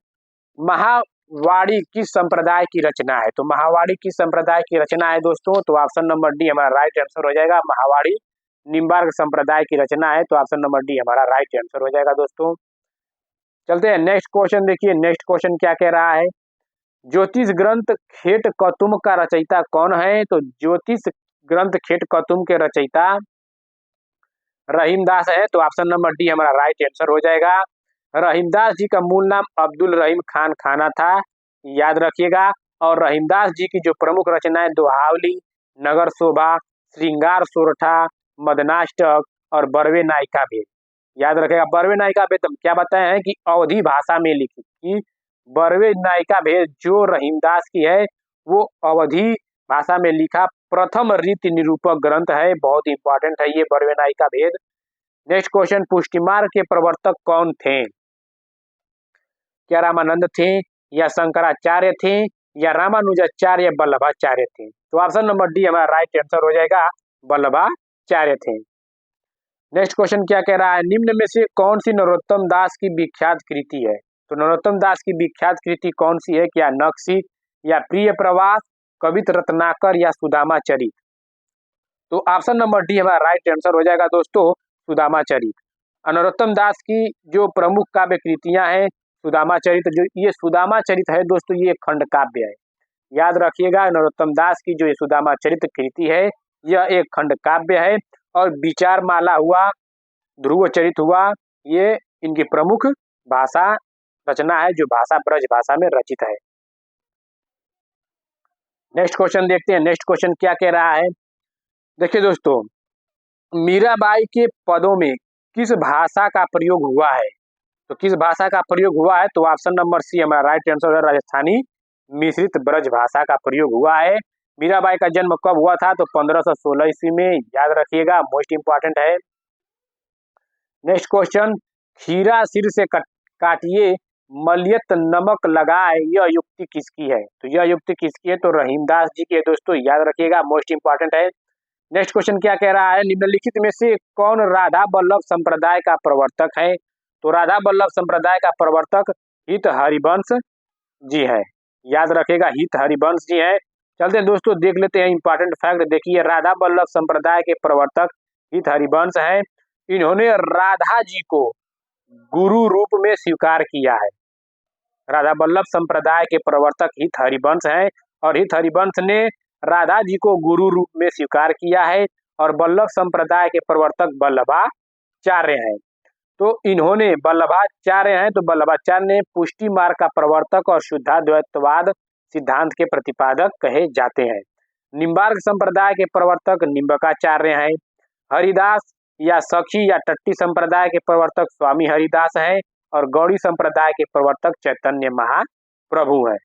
महावाणी किस संप्रदाय की रचना है। तो महावाणी किस संप्रदाय की रचना है दोस्तों, तो ऑप्शन नंबर डी हमारा राइट आंसर हो जाएगा, महावाणी निम्बार्क संप्रदाय की रचना है, तो ऑप्शन नंबर डी हमारा राइट आंसर हो जाएगा दोस्तों। चलते हैं नेक्स्ट क्वेश्चन, देखिए नेक्स्ट क्वेश्चन क्या कह रहा है, ज्योतिष ग्रंथ खेट कौतुम का रचयिता कौन है। तो ज्योतिष ग्रंथ खेट कौतुम के रचयिता रहीमदास है, तो ऑप्शन नंबर डी हमारा राइट आंसर हो जाएगा। रहीमदास जी का मूल नाम अब्दुल रहीम खान खाना था, याद रखिएगा। और रहीमदास जी की जो प्रमुख रचनाएं दोहावली, नगर शोभा, श्रृंगार सोरठा, मदनाष्टक और बरवे नायिका भेद, याद रखेगा। बरवे नायिका भेद हम क्या बताए हैं कि अवधी भाषा में लिखी, कि बरवे नायिका भेद जो रहीमदास की है वो अवधी भाषा में लिखा प्रथम रीति निरूपक ग्रंथ है, बहुत इंपॉर्टेंट है ये बरवे नायिका भेद। नेक्स्ट क्वेश्चन, पुष्टिमार्ग के प्रवर्तक कौन थे, क्या रामानंद थे, या शंकराचार्य थे, या रामानुजाचार्य या वल्लभाचार्य थे। तो ऑप्शन नंबर डी हमारा राइट आंसर हो जाएगा, वल्लभाचार्य थे। नेक्स्ट क्वेश्चन क्या कह रहा है, निम्न में से कौन सी नरोत्तम दास की विख्यात कृति है। तो नरोत्तम दास की विख्यात कृति कौन सी है, क्या नक्शी, या प्रिय प्रवास, कवित रत्नाकर या सुदामा चरित। तो ऑप्शन नंबर डी हमारा राइट आंसर हो जाएगा दोस्तों, सुदामा चरित। नरोत्तम दास की जो प्रमुख काव्य कृतियां हैं, सुदामा चरित, जो ये सुदामा चरित है दोस्तों, ये खंड काव्य है, याद रखिएगा। नरोत्तम दास की जो ये सुदामा चरित कृति है, यह एक खंड काव्य है। और विचार माला हुआ, ध्रुव चरित हुआ, ये इनकी प्रमुख भाषा रचना है, जो भाषा ब्रज भाषा में रचित है। नेक्स्ट क्वेश्चन देखते हैं, नेक्स्ट क्वेश्चन क्या कह रहा है, देखिए दोस्तों, मीराबाई के पदों में किस भाषा का प्रयोग हुआ है। तो किस भाषा का प्रयोग हुआ है, तो ऑप्शन नंबर सी हमारा राइट आंसर है, राजस्थानी मिश्रित ब्रज भाषा का प्रयोग हुआ है। मीराबाई का जन्म कब हुआ था, तो 1516 ईस्वी में, याद रखिएगा, मोस्ट इंपॉर्टेंट है। नेक्स्ट क्वेश्चन, खीरा सिर से काटिए मलियत नमक लगाए, यह युक्ति किसकी है। तो यह युक्ति किसकी है, तो रहीमदास जी की है दोस्तों, याद रखिएगा, मोस्ट इंपॉर्टेंट है। नेक्स्ट क्वेश्चन क्या कह रहा है, निम्नलिखित में से कौन राधा वल्लभ संप्रदाय का प्रवर्तक है। तो राधा वल्लभ संप्रदाय का प्रवर्तक हित हरिवंश जी है, याद रखेगा, हित हरिवंश जी है। चलते हैं दोस्तों, देख लेते हैं इंपॉर्टेंट फैक्ट। देखिए, राधा वल्लभ संप्रदाय के प्रवर्तक हित हरिवंश है। इन्होंने राधा जी को गुरु रूप में स्वीकार किया है। राधा वल्लभ संप्रदाय के प्रवर्तक हित हरिवंश है, और हित हरिवंश ने राधा जी को गुरु रूप में स्वीकार किया है। और वल्लभ संप्रदाय के प्रवर्तक वल्लभाचार्य हैं। तो इन्होंने वल्लभाचार्य हैं, तो वल्लभाचार्य ने पुष्टि मार्ग का प्रवर्तक और शुद्धाद्वैतवाद सिद्धांत के प्रतिपादक कहे जाते हैं। निम्बार्क संप्रदाय के प्रवर्तक निम्बकाचार्य हैं। हरिदास या सखी या टट्टी संप्रदाय के प्रवर्तक स्वामी हरिदास है और गौड़ी संप्रदाय के प्रवर्तक चैतन्य महाप्रभु है।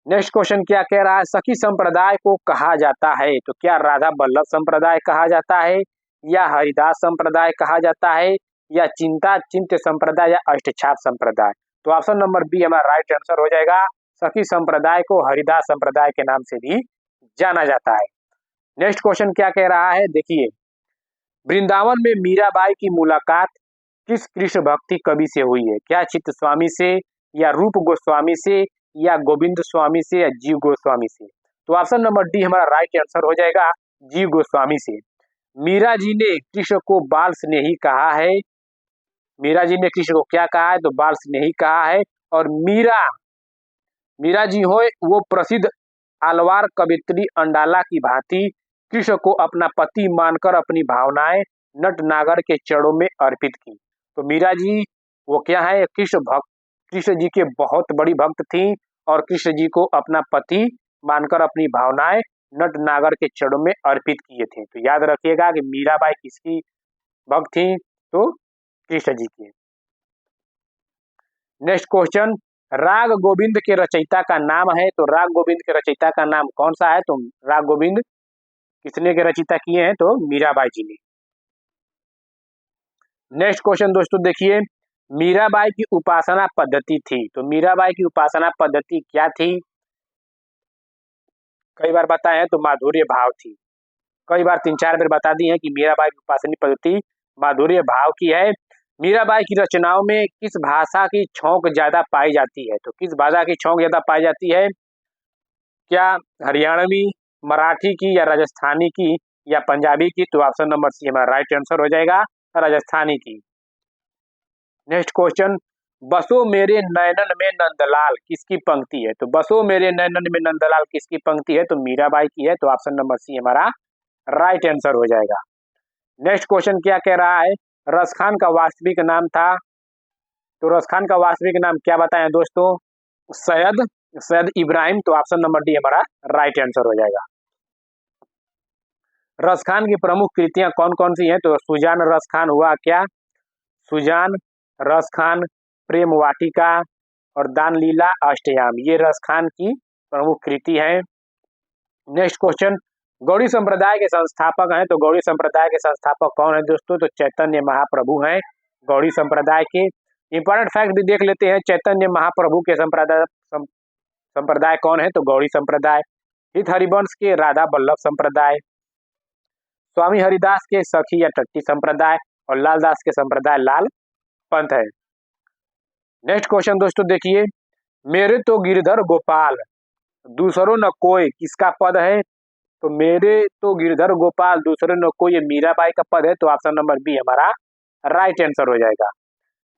नेक्स्ट क्वेश्चन क्या कह रहा है, सखी संप्रदाय को कहा जाता है तो क्या राधा वल्लभ संप्रदाय कहा जाता है या हरिदास संप्रदाय कहा जाता है या चिंता चिंत्य संप्रदाय या अष्टछाप संप्रदाय। तो ऑप्शन नंबर बी हमारा राइट आंसर हो जाएगा। सखी संप्रदाय को हरिदास संप्रदाय के नाम से भी जाना जाता है। नेक्स्ट क्वेश्चन क्या कह रहा है, देखिए, वृंदावन में मीराबाई की मुलाकात किस कृष्ण भक्ति कवि से हुई है, क्या चित्त स्वामी से या रूप गोस्वामी से या गोविंद स्वामी से या जीव गोस्वामी से। तो ऑप्शन नंबर डी हमारा राइट आंसर हो जाएगा, जीव गोस्वामी से। मीरा जी ने कृष्ण को बाल स्नेही कहा है, मीरा जी ने कृष्ण को क्या कहा है तो बाल स्नेही कहा है। और मीरा जी हो वो प्रसिद्ध आलवार कवित्री अंडाला की भांति कृष्ण को अपना पति मानकर अपनी भावनाएं नट नागर के चरणों में अर्पित की। तो मीरा जी वो क्या है, कृष्ण जी के बहुत बड़ी भक्त थी और कृष्ण जी को अपना पति मानकर अपनी भावनाएं नट नागर के चरणों में अर्पित किए थे। तो याद रखिएगा कि मीराबाई किसकी भक्त थी, तो कृष्ण जी की। नेक्स्ट क्वेश्चन, राग गोविंद के रचयिता का नाम है तो राग गोविंद के रचयिता का नाम कौन सा है। तो राग गोविंद किसने के रचयिता किए हैं तो मीराबाई जी ने। नेक्स्ट क्वेश्चन दोस्तों देखिए, मीराबाई की उपासना पद्धति थी तो मीराबाई की उपासना पद्धति क्या थी। कई बार बताए हैं तो माधुर्य भाव थी, कई बार 3-4 बार बता दी है कि मीराबाई की उपासना पद्धति माधुर्य भाव की है। मीराबाई की रचनाओं में किस भाषा की छौंक ज्यादा पाई जाती है। तो किस भाषा की छौंक ज्यादा पाई जाती है, क्या हरियाणवी, मराठी की या राजस्थानी की या पंजाबी की। तो ऑप्शन नंबर सी हमारा राइट आंसर हो जाएगा, राजस्थानी की। नेक्स्ट क्वेश्चन, बसो मेरे नैनन में नंदलाल किसकी पंक्ति है। तो बसो मेरे नैनन में नंदलाल किसकी पंक्ति है तो मीराबाई की है। तो ऑप्शन नंबर सी हमारा राइट आंसर हो जाएगा। नेक्स्ट क्वेश्चन क्या कह रहा है, रसखान का वास्तविक नाम था। तो रसखान का वास्तविक नाम क्या बताएं दोस्तों, सैयद इब्राहिम। तो ऑप्शन नंबर डी हमारा राइट आंसर हो जाएगा। रसखान की प्रमुख कृतियां कौन कौन सी हैं तो सुजान रसखान हुआ क्या, सुजान रसखान, प्रेम वाटिका और दान लीला अष्टयाम, ये रसखान की प्रमुख कृति है। नेक्स्ट क्वेश्चन, गौड़ी संप्रदाय के संस्थापक हैं तो गौड़ी संप्रदाय के संस्थापक कौन है दोस्तों तो चैतन्य महाप्रभु हैं गौड़ी संप्रदाय के। इंपॉर्टेंट फैक्ट भी देख लेते हैं, चैतन्य महाप्रभु के संप्रदाय कौन है तो गौड़ी संप्रदाय, हित हरिवंश के राधा वल्लभ संप्रदाय, स्वामी हरिदास के सखी या टट्टी संप्रदाय और लालदास के संप्रदाय लाल पंथ है। नेक्स्ट क्वेश्चन दोस्तों देखिए, मेरे तो गिरधर गोपाल दूसरों न कोई किसका पद है। तो मेरे तो गिरधर गोपाल दूसरे न कोई ये मीराबाई का पद है। तो ऑप्शन नंबर बी हमारा राइट आंसर हो जाएगा।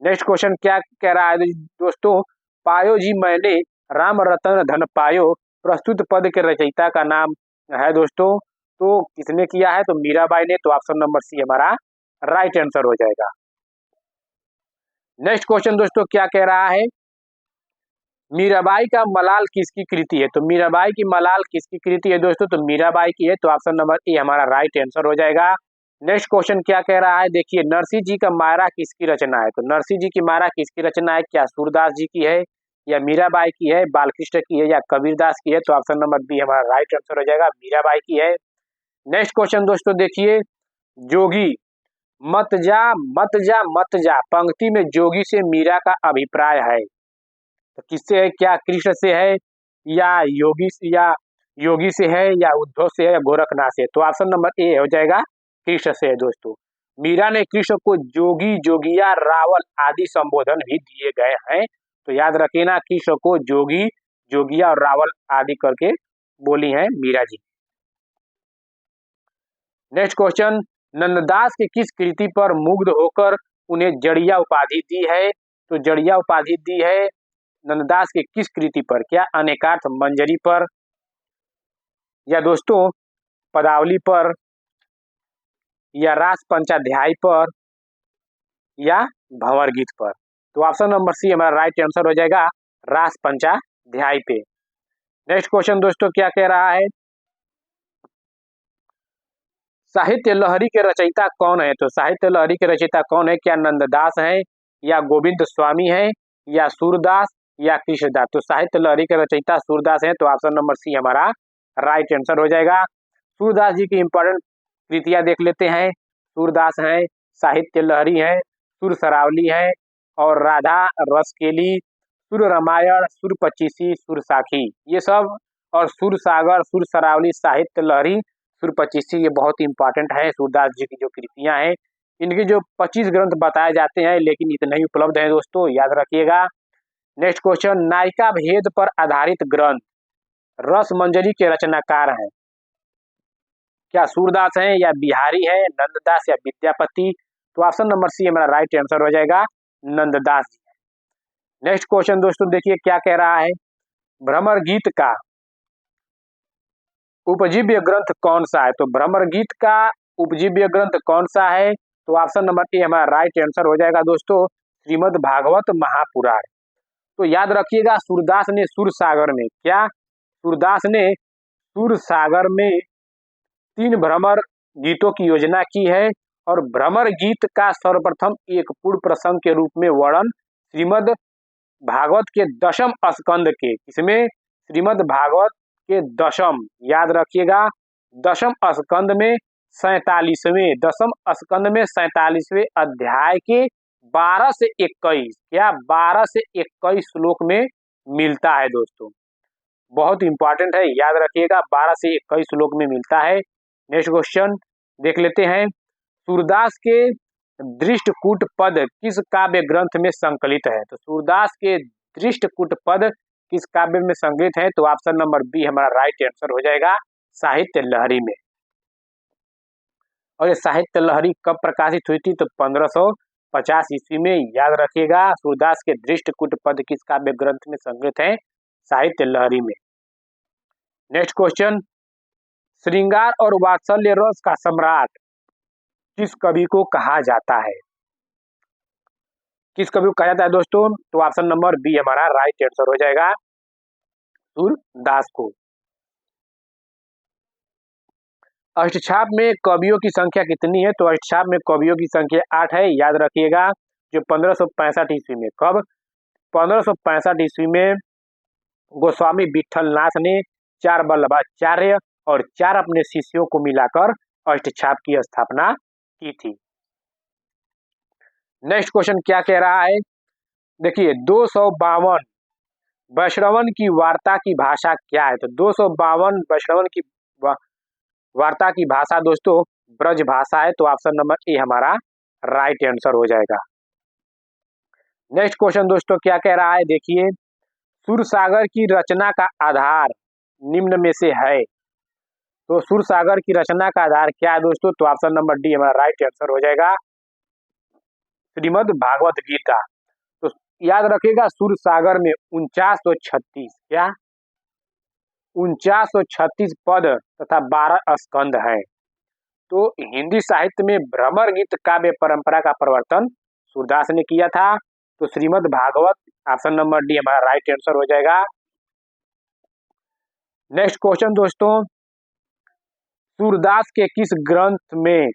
नेक्स्ट क्वेश्चन क्या कह रहा है दोस्तों, पायो जी मैंने राम रतन धन पायो प्रस्तुत पद के रचयिता का नाम है दोस्तों, तो किसने किया है तो मीराबाई ने। तो ऑप्शन नंबर सी हमारा राइट आंसर हो जाएगा। नेक्स्ट क्वेश्चन दोस्तों क्या कह रहा है, मीराबाई का मलाल किसकी कृति है। तो मीराबाई की मलाल किसकी कृति है दोस्तों तो मीराबाई की है। तो ऑप्शन नंबर ए हमारा राइट आंसर हो जाएगा। नेक्स्ट क्वेश्चन क्या कह रहा है, देखिए, नरसिंह जी का मायरा किसकी रचना है। तो नरसिंह जी की मायरा किसकी रचना है, क्या सूरदास जी की है या मीराबाई की है, बालकृष्ण की है या कबीरदास की है। तो ऑप्शन नंबर बी हमारा राइट आंसर हो जाएगा, मीराबाई की है। नेक्स्ट क्वेश्चन दोस्तों देखिए, जोगी मत जा मत जा मत जा पंक्ति में जोगी से मीरा का अभिप्राय है तो किससे है, क्या कृष्ण से है या योगी से है या उद्धव से है या गोरखनाथ से। तो ऑप्शन नंबर ए हो जाएगा, कृष्ण से है दोस्तों। मीरा ने कृष्ण को जोगी जोगिया रावल आदि संबोधन भी दिए गए हैं। तो याद रखिए ना, कृष्ण को जोगी जोगिया और रावल आदि करके बोली हैं मीरा जी। नेक्स्ट क्वेश्चन, नंददास की किस कृति पर मुग्ध होकर उन्हें जड़िया उपाधि दी है। तो जड़िया उपाधि दी है नंददास की किस कृति पर, क्या अनेकार्थ मंजरी पर या दोस्तों पदावली पर या रास पंचाध्याय पर या भंवर गीत पर। तो ऑप्शन नंबर सी हमारा राइट आंसर हो जाएगा, रास पंचाध्याय पे। नेक्स्ट क्वेश्चन दोस्तों क्या कह रहा है, साहित्य लहरी के रचयिता कौन है? तो साहित्य लहरी के रचयिता कौन है? क्या नंददास हैं, या गोविंद स्वामी हैं, या सूरदास, या कृष्णदास? तो साहित्य लहरी के रचयिता सूरदास हैं, तो ऑप्शन नंबर सी हमारा राइट आंसर हो जाएगा। सूरदास जी की इंपॉर्टेंट कृतियां देख लेते हैं। सूरदास हैं, साहित्य लहरी हैं, सुर सरावली है, और राधा रसकेली, सुर रामायण, सुर पचीसी, सुर साखी, ये सब, और सुर सागर, सुर सरावली, साहित्य लहरी, सुर पचीसी, ये बहुत इंपॉर्टेंट है। सूरदास जी की जो कृतियां हैं, इनके जो 25 ग्रंथ बताए जाते हैं, लेकिन इतने ही उपलब्ध हैं दोस्तों, याद रखिएगा। नेक्स्ट क्वेश्चन, नायिका भेद पर आधारित ग्रंथ रस मंजरी के रचनाकार हैं? क्या सूरदास हैं, या बिहारी है, नंददास, या विद्यापति? तो ऑप्शन नंबर सी हमारा राइट आंसर हो जाएगा, नंददास जी। नेक्स्ट क्वेश्चन दोस्तों देखिए क्या कह रहा है, भ्रमर गीत का उपजीव्य ग्रंथ कौन सा है? तो भ्रमर गीत का उपजीव्य ग्रंथ कौन सा है? तो ऑप्शन नंबर ए हमारा राइट आंसर हो जाएगा दोस्तों, श्रीमद् भागवत महापुराण। तो याद रखिएगा, सूरदास ने सुर सागर में, क्या सूरदास ने सुर सागर में 3 भ्रमर गीतों की योजना की है, और भ्रमर गीत का सर्वप्रथम एक पूर्ण प्रसंग के रूप में वर्णन श्रीमद् भागवत के 10वें स्कंद के, इसमें श्रीमद् भागवत के 10वें, याद रखिएगा 10वें स्कंद में 47वें, 10वें स्कंद में 47वें अध्याय के 12 से 21, क्या 12 से 21 श्लोक में मिलता है दोस्तों, बहुत इंपॉर्टेंट है, याद रखिएगा 12 से 21 श्लोक में मिलता है। नेक्स्ट क्वेश्चन देख लेते हैं, सूरदास के दृष्टकूट पद किस काव्य ग्रंथ में संकलित है? तो सूरदास के दृष्टकूट पद किस काव्य में संकलित है? तो ऑप्शन नंबर बी हमारा राइट आंसर हो जाएगा, साहित्य लहरी में। और ये साहित्य लहरी कब प्रकाशित हुई थी? तो 1550 ईस्वी में, याद रखिएगा सूरदास के दृष्टकूट पद किस काव्य ग्रंथ में संकलित है? साहित्य लहरी में। नेक्स्ट क्वेश्चन, श्रृंगार और वात्सल्य रस का सम्राट किस कवि को कहा जाता है? किस कवि को कहा जाता है दोस्तों? तो ऑप्शन नंबर बी हमारा राइट आंसर हो जाएगा, सूरदास को। अष्टछाप में कवियों की संख्या कितनी है? तो अष्टछाप में कवियों की संख्या 8 है, याद रखिएगा, जो 1565 ईस्वी में, कब 1565 ईस्वी में गोस्वामी विठलनाथ ने 4 वल्लभाचार्य और 4 अपने शिष्यों को मिलाकर अष्टछाप की स्थापना की थी। नेक्स्ट क्वेश्चन क्या कह रहा है, देखिए 252 वैष्णवन की वार्ता की भाषा क्या है? तो 252 वैष्णवन की वार्ता की भाषा दोस्तों ब्रज भाषा है, तो ऑप्शन नंबर ए हमारा राइट आंसर हो जाएगा। नेक्स्ट क्वेश्चन दोस्तों क्या कह रहा है, देखिए सुरसागर की रचना का आधार निम्न में से है? तो सुरसागर की रचना का आधार क्या है दोस्तों? तो ऑप्शन नंबर डी हमारा राइट आंसर हो जाएगा, श्रीमद् भागवत गीता। तो याद रखिएगा सुरसागर में 4936, क्या 4936 पद तथा 12 स्कंद है। तो हिंदी साहित्य में भ्रमर गीत काव्य परंपरा का प्रवर्तन सूरदास ने किया था, तो Shrimad Bhagavat, option number D हमारा राइट आंसर हो जाएगा। नेक्स्ट क्वेश्चन दोस्तों, सूरदास के किस ग्रंथ में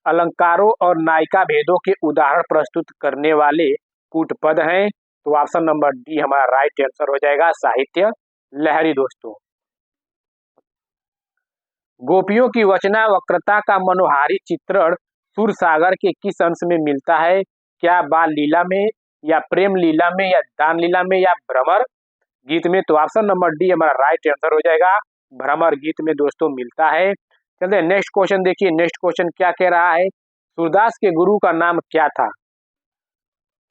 अलंकारों और नायिका भेदों के उदाहरण प्रस्तुत करने वाले कूटपद हैं? तो ऑप्शन नंबर डी हमारा राइट आंसर हो जाएगा, साहित्य लहरी दोस्तों। गोपियों की वचना वक्रता का मनोहारी चित्रण सुरसागर के किस अंश में मिलता है? क्या बाल लीला में, या प्रेम लीला में, या दान लीला में, या भ्रमर गीत में? तो ऑप्शन नंबर डी हमारा राइट आंसर हो जाएगा, भ्रमर गीत में दोस्तों मिलता है। चलते हैं नेक्स्ट क्वेश्चन, देखिए नेक्स्ट क्वेश्चन क्या कह रहा है, सूरदास के गुरु का नाम क्या था?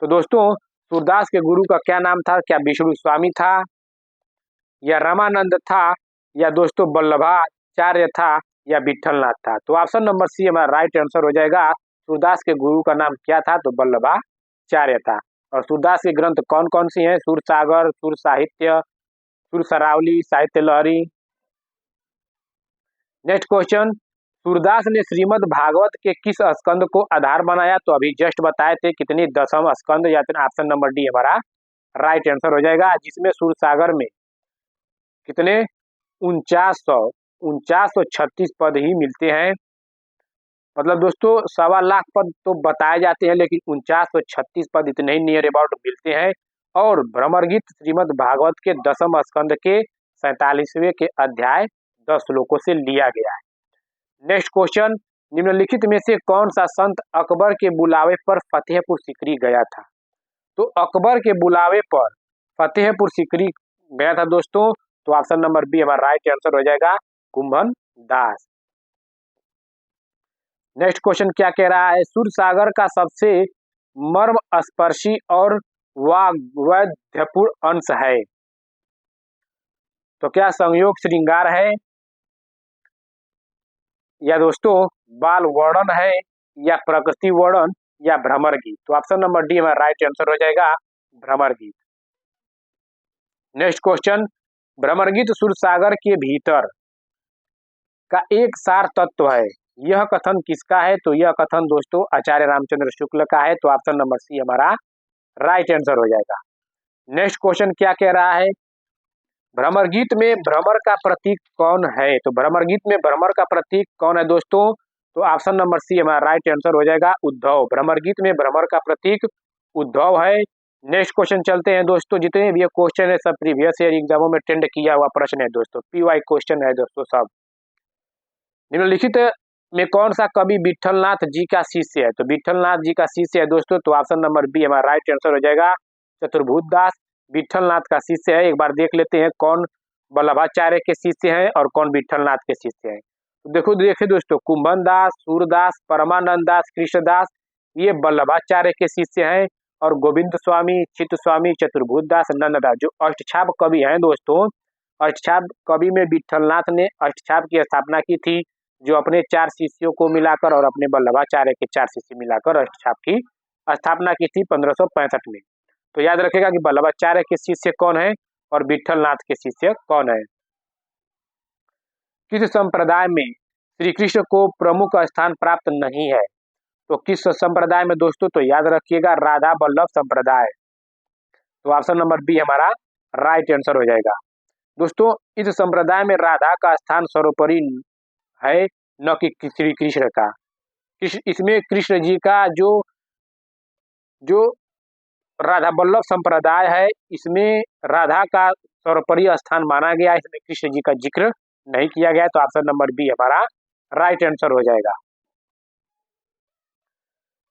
तो दोस्तों सूरदास के गुरु का क्या नाम था? क्या विष्णु स्वामी था, या रामानंद था, या दोस्तों वल्लभाचार्य था, या विठलनाथ था? तो ऑप्शन नंबर सी हमारा राइट आंसर हो जाएगा, सूरदास के गुरु का नाम क्या था? तो वल्लभाचार्य था। और सूरदास के ग्रंथ कौन कौन सी हैं? सुरसागर, सुर साहित्य, सुर सरावली, साहित्य लहरी। नेक्स्ट क्वेश्चन, सूरदास ने श्रीमद् भागवत के किस स्कंद को आधार बनाया? तो अभी जस्ट बताए थे, कितनी 10वां स्कंद, या फिर ऑप्शन नंबर डी हमारा राइट आंसर हो जाएगा, जिसमें सुरसागर में कितने 4936 पद ही मिलते हैं। मतलब दोस्तों 1.25 लाख पद तो बताए जाते हैं, लेकिन 4936 पद इतने ही नियर अबाउट मिलते हैं। और भ्रमर गीत श्रीमद् भागवत के 10वें स्कंद के 47वें के अध्याय 10 श्लोकों से लिया गया है। नेक्स्ट क्वेश्चन, निम्नलिखित में से कौन सा संत अकबर के बुलावे पर फतेहपुर सीकरी गया था? तो अकबर के बुलावे पर फतेहपुर सीकरी गया था दोस्तों, तो ऑप्शन नंबर बी हमारा राइट आंसर हो जाएगा, कुंभन दास। नेक्स्ट क्वेश्चन क्या कह रहा है? सूरसागर का सबसे मर्म स्पर्शी और वैद्यपूर्ण अंश है? तो क्या संयोग श्रृंगार है, या दोस्तों बाल वर्णन है, या प्रकृति वर्णन, या भ्रमर गीत? तो ऑप्शन नंबर डी हमारा राइट आंसर हो जाएगा, भ्रमर गीत। नेक्स्ट क्वेश्चन, भ्रमर गीत सूरसागर के भीतर का एक सार तत्व है, यह कथन किसका है? तो यह कथन दोस्तों आचार्य रामचंद्र शुक्ल का है, तो ऑप्शन नंबर सी हमारा राइट आंसर हो जाएगा। नेक्स्ट क्वेश्चन क्या कह रहा है? भ्रमर गीत में भ्रमर का प्रतीक कौन है? तो भ्रमर गीत में भ्रमर का प्रतीक कौन है दोस्तों? तो ऑप्शन नंबर सी हमारा राइट आंसर हो जाएगा, उद्धव। भ्रमर गीत में भ्रमर का प्रतीक उद्धव है। नेक्स्ट क्वेश्चन चलते हैं दोस्तों, जितने भी ये क्वेश्चन है सब प्रीवियस ईयर एग्जामों में टेंड किया हुआ प्रश्न है दोस्तों, पीवाई क्वेश्चन है दोस्तों सब। निम्नलिखित में कौन सा कवि विठलनाथ जी का शिष्य है? तो विठलनाथ जी का शिष्य है दोस्तों, तो ऑप्शन नंबर बी हमारा राइट आंसर हो जाएगा, चतुर्भुज दास विठलनाथ का शिष्य है। एक बार देख लेते हैं कौन वल्लभाचार्य के शिष्य हैं और कौन विठलनाथ के शिष्य हैं। तो देखिए दोस्तों, कुंभन दास, सूरदास, परमानंद दास, कृष्णदास, ये वल्लभाचार्य के शिष्य हैं। और गोविंद स्वामी, चित्त स्वामी, चतुर्भुज दास, नंददास जो अष्टछाप कवि हैं दोस्तों, अष्टछाप कवि में विठलनाथ ने अष्टछाप की स्थापना की थी, जो अपने 4 शिष्यों को मिलाकर और अपने वल्लभाचार्य के 4 शिष्य मिलाकर अष्टछाप की स्थापना की थी 1565 में। तो याद रखेगा कि वल्लभाचार्य के शिष्य कौन है और विठलनाथ के शिष्य कौन है। किस संप्रदाय में श्री कृष्ण को प्रमुख स्थान प्राप्त नहीं है? तो किस संप्रदाय में दोस्तों? तो याद रखिएगा, राधा वल्लभ संप्रदाय। तो ऑप्शन नंबर बी हमारा राइट आंसर हो जाएगा। दोस्तों इस संप्रदाय में राधा का स्थान सर्वोपरि है, न कि श्री कृष्ण का। इसमें कृष्ण जी का जो राधा वल्लभ संप्रदाय है, इसमें राधा का सर्वोपरि स्थान माना गया, इसमें कृष्ण जी का जिक्र नहीं किया गया। तो ऑप्शन नंबर बी हमारा राइट आंसर हो जाएगा।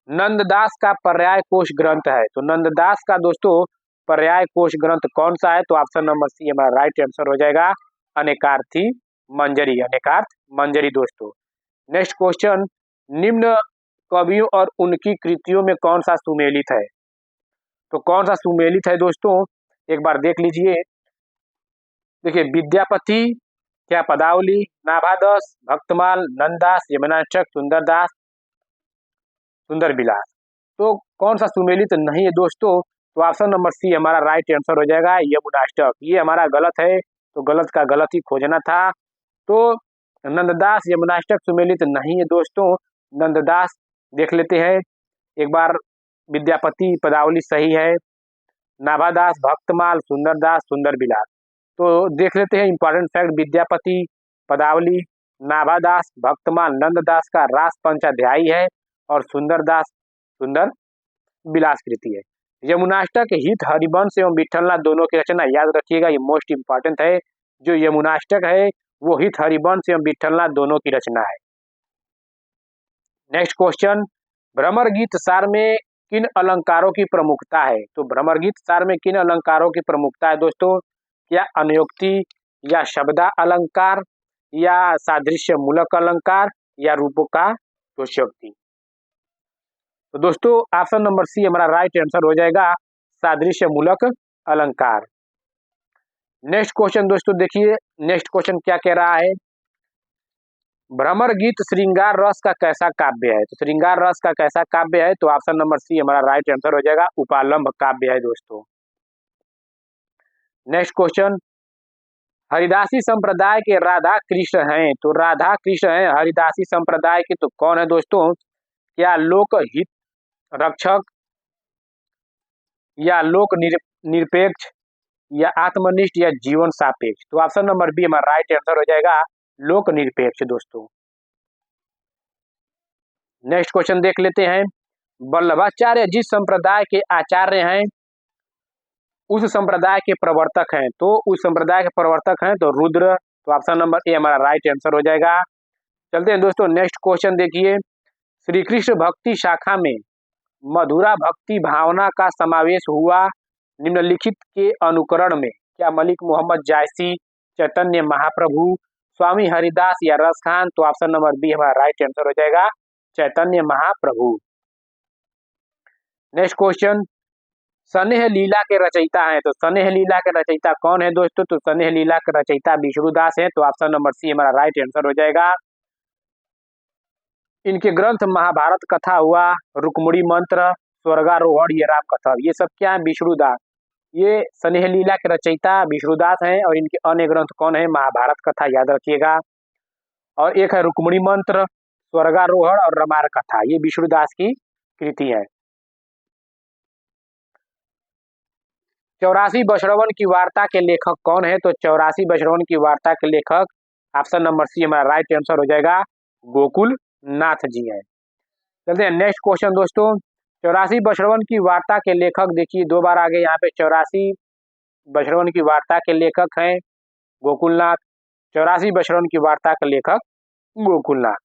नंददास का पर्याय कोश ग्रंथ है, तो नंददास का दोस्तों पर्याय कोश ग्रंथ कौन सा है? तो ऑप्शन नंबर सी हमारा राइट आंसर हो जाएगा, अनेकार्थी मंजरी, अनेकार्थ मंजरी दोस्तों। नेक्स्ट क्वेश्चन, निम्न कवियों और उनकी कृतियों में कौन सा सुमेलित है? तो कौन सा सुमेलित है दोस्तों, एक बार देख लीजिए। देखिए, विद्यापति, क्या पदावली, नाभादास, भक्तमाल, नंददास, यमुनाष्टक, सुंदरदास, सुंदर बिलास। तो कौन सा सुमेलित नहीं है दोस्तों? तो ऑप्शन नंबर सी हमारा राइट आंसर हो जाएगा, यमुनाष्टक। ये हमारा गलत है, तो गलत का गलत ही खोजना था। तो नंददास, यमुनाष्टक सुमेलित नहीं है दोस्तों। नंददास देख लेते हैं एक बार, विद्यापति, पदावली सही है, नाभादास, भक्तमाल, सुंदरदास, सुंदर बिलास। तो देख लेते हैं इंपॉर्टेंट फैक्ट, विद्यापति, पदावली, नाभादास, भक्तमाल, नंददास का रास पंचाध्यायी है और सुंदरदास सुंदर बिलास कृति है। यमुनाष्टक हित हरिवंश एवं विठलनाथ दोनों की रचना, याद रखिएगा ये मोस्ट इंपॉर्टेंट है। जो यमुनाष्टक है वो हित हरिवंश एवं विठलनाथ दोनों की रचना है। नेक्स्ट क्वेश्चन, भ्रमर गीत सार में किन अलंकारों की प्रमुखता है? तो भ्रमर गीत सार में किन अलंकारों की प्रमुखता है दोस्तों? क्या अनुयोक्ति, या शब्दा अलंकार, या सादृश्य मूलक अलंकार, या रूपका दोषोक्ति? तो दोस्तों ऑप्शन नंबर सी हमारा राइट आंसर हो जाएगा, सादृश्य मूलक अलंकार। नेक्स्ट क्वेश्चन दोस्तों देखिए, नेक्स्ट क्वेश्चन क्या कह रहा है? भ्रमर गीत श्रृंगार रस का कैसा काव्य है? तो श्रृंगार रस का कैसा काव्य है? तो ऑप्शन नंबर सी हमारा राइट आंसर हो जाएगा, उपालंब काव्य है दोस्तों। नेक्स्ट क्वेश्चन, हरिदासी संप्रदाय के राधा कृष्ण हैं, तो राधा कृष्ण हैं हरिदासी संप्रदाय के, तो कौन है दोस्तों? क्या लोक हित रक्षक, या लोक निरपेक्ष, या आत्मनिष्ठ, या जीवन सापेक्ष? तो ऑप्शन नंबर बी हमारा राइट आंसर हो जाएगा, लोक निरपेक्ष दोस्तों। नेक्स्ट क्वेश्चन देख लेते हैं। वल्लभाचार्य जिस संप्रदाय के आचार्य हैं उस संप्रदाय के प्रवर्तक हैं, तो उस संप्रदाय के प्रवर्तक हैं तो रुद्र, तो ऑप्शन नंबर ए हमारा राइट आंसर हो जाएगा। चलते हैं दोस्तों, नेक्स्ट क्वेश्चन देखिए। श्री कृष्ण भक्ति शाखा में मधुरा भक्ति भावना का समावेश हुआ निम्नलिखित के अनुकरण में? क्या मलिक मोहम्मद जायसी, चैतन्य महाप्रभु, स्वामी हरिदास या रस खान? तो ऑप्शन नंबर बी हमारा राइट आंसर हो जाएगा, चैतन्य महाप्रभु। नेक्स्ट क्वेश्चन, स्नेह लीला के रचयिता हैं, तो स्नेह लीला के रचयिता कौन है दोस्तों? तो स्नेह लीला के रचयिता विष्णुदास हैं, तो ऑप्शन नंबर सी हमारा राइट आंसर हो जाएगा। इनके ग्रंथ महाभारत कथा हुआ, रुक्मिणी मंत्र, स्वर्गारोहण, ये राम कथा, ये सब क्या है? विष्णुदास। ये स्नेह लीला के रचयिता विष्णुदास हैं और इनके अन्य ग्रंथ कौन है? महाभारत कथा, याद रखिएगा। और एक है रुक्मिणी मंत्र, स्वर्गारोहण और रामायण कथा, ये विष्णुदास की कृति है। 84 बछड़वन की वार्ता के लेखक कौन है? तो 84 बछड़वन की वार्ता के लेखक ऑप्शन नंबर सी हमारा राइट आंसर हो जाएगा, गोकुल नाथ जी है। चलते हैं नेक्स्ट क्वेश्चन दोस्तों। 84 बछड़वन की वार्ता के लेखक देखिए, दो बार आगे यहाँ पे 84 बछड़वन की वार्ता के लेखक हैं गोकुलनाथ, 84 बछड़वन की वार्ता के लेखक गोकुलनाथ।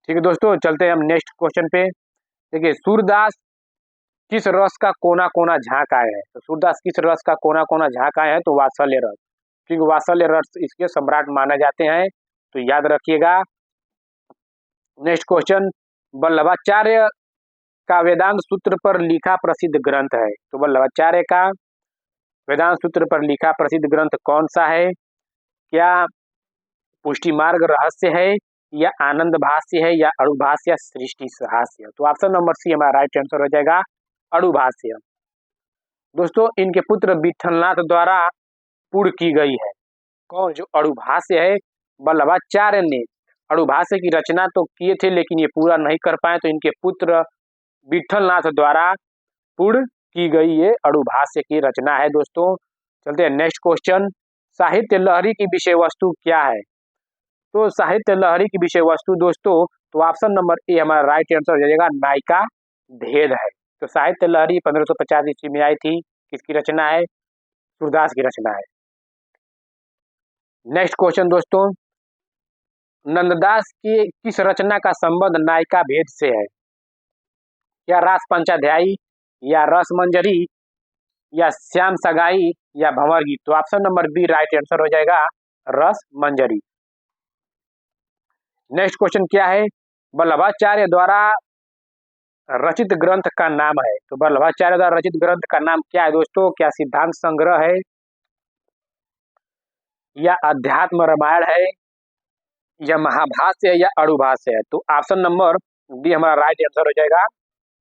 ठीक है दोस्तों, चलते हैं हम नेक्स्ट क्वेश्चन पे। देखिए, सूरदास किस रस का कोना कोना झांक आए हैं? तो सूरदास किस रस का कोना कोना झांक आए हैं? तो वात्सल्य रस, क्योंकि वात्सल्य रस इसके सम्राट माने जाते हैं, तो याद रखिएगा। नेक्स्ट क्वेश्चन, वल्लभाचार्य का वेदांत सूत्र पर लिखा प्रसिद्ध ग्रंथ है, तो वल्लभाचार्य का वेदांत सूत्र पर लिखा प्रसिद्ध ग्रंथ कौन सा है? क्या पुष्टि मार्ग रहस्य है, या आनंद भाष्य है, या अणुभाष्य, या सृष्टि हास्य? तो ऑप्शन नंबर सी हमारा राइट आंसर हो जाएगा, अणुभाष्य। दोस्तों, इनके पुत्र विठलनाथ द्वारा पूर्ण की गई है। कौन? जो अणुभाष्य है, वल्लभाचार्य ने अणुभाष्य की रचना तो किए थे लेकिन ये पूरा नहीं कर पाए, तो इनके पुत्र विठलनाथ द्वारा पूर्ण की गई ये अणुभाष्य की रचना है दोस्तों। चलते हैं नेक्स्ट क्वेश्चन, साहित्य लहरी की विषय वस्तु क्या है? तो साहित्य लहरी की विषय वस्तु दोस्तों, तो ऑप्शन नंबर ए हमारा राइट आंसर हो जाएगा, नायिका भेद है। तो साहित्य लहरी 1550 ईस्वी में आई थी, किसकी रचना है? सूरदास की रचना है। नेक्स्ट क्वेश्चन दोस्तों, नंददास की किस रचना का संबंध नायिका भेद से है? क्या रास पंचाध्यायी, या रस मंजरी, या श्याम सगाई, या भंवर गीत? तो option number B right answer हो जाएगा, रस मंजरी। नेक्स्ट क्वेश्चन क्या है? वल्लभाचार्य द्वारा रचित ग्रंथ का नाम है, तो वल्लभाचार्य द्वारा रचित ग्रंथ का नाम क्या है दोस्तों? क्या सिद्धांत संग्रह है, या अध्यात्म रामायण है, या महाभाष्य है, या अणुभाष्य है? तो ऑप्शन नंबर डी हमारा राइट आंसर हो जाएगा,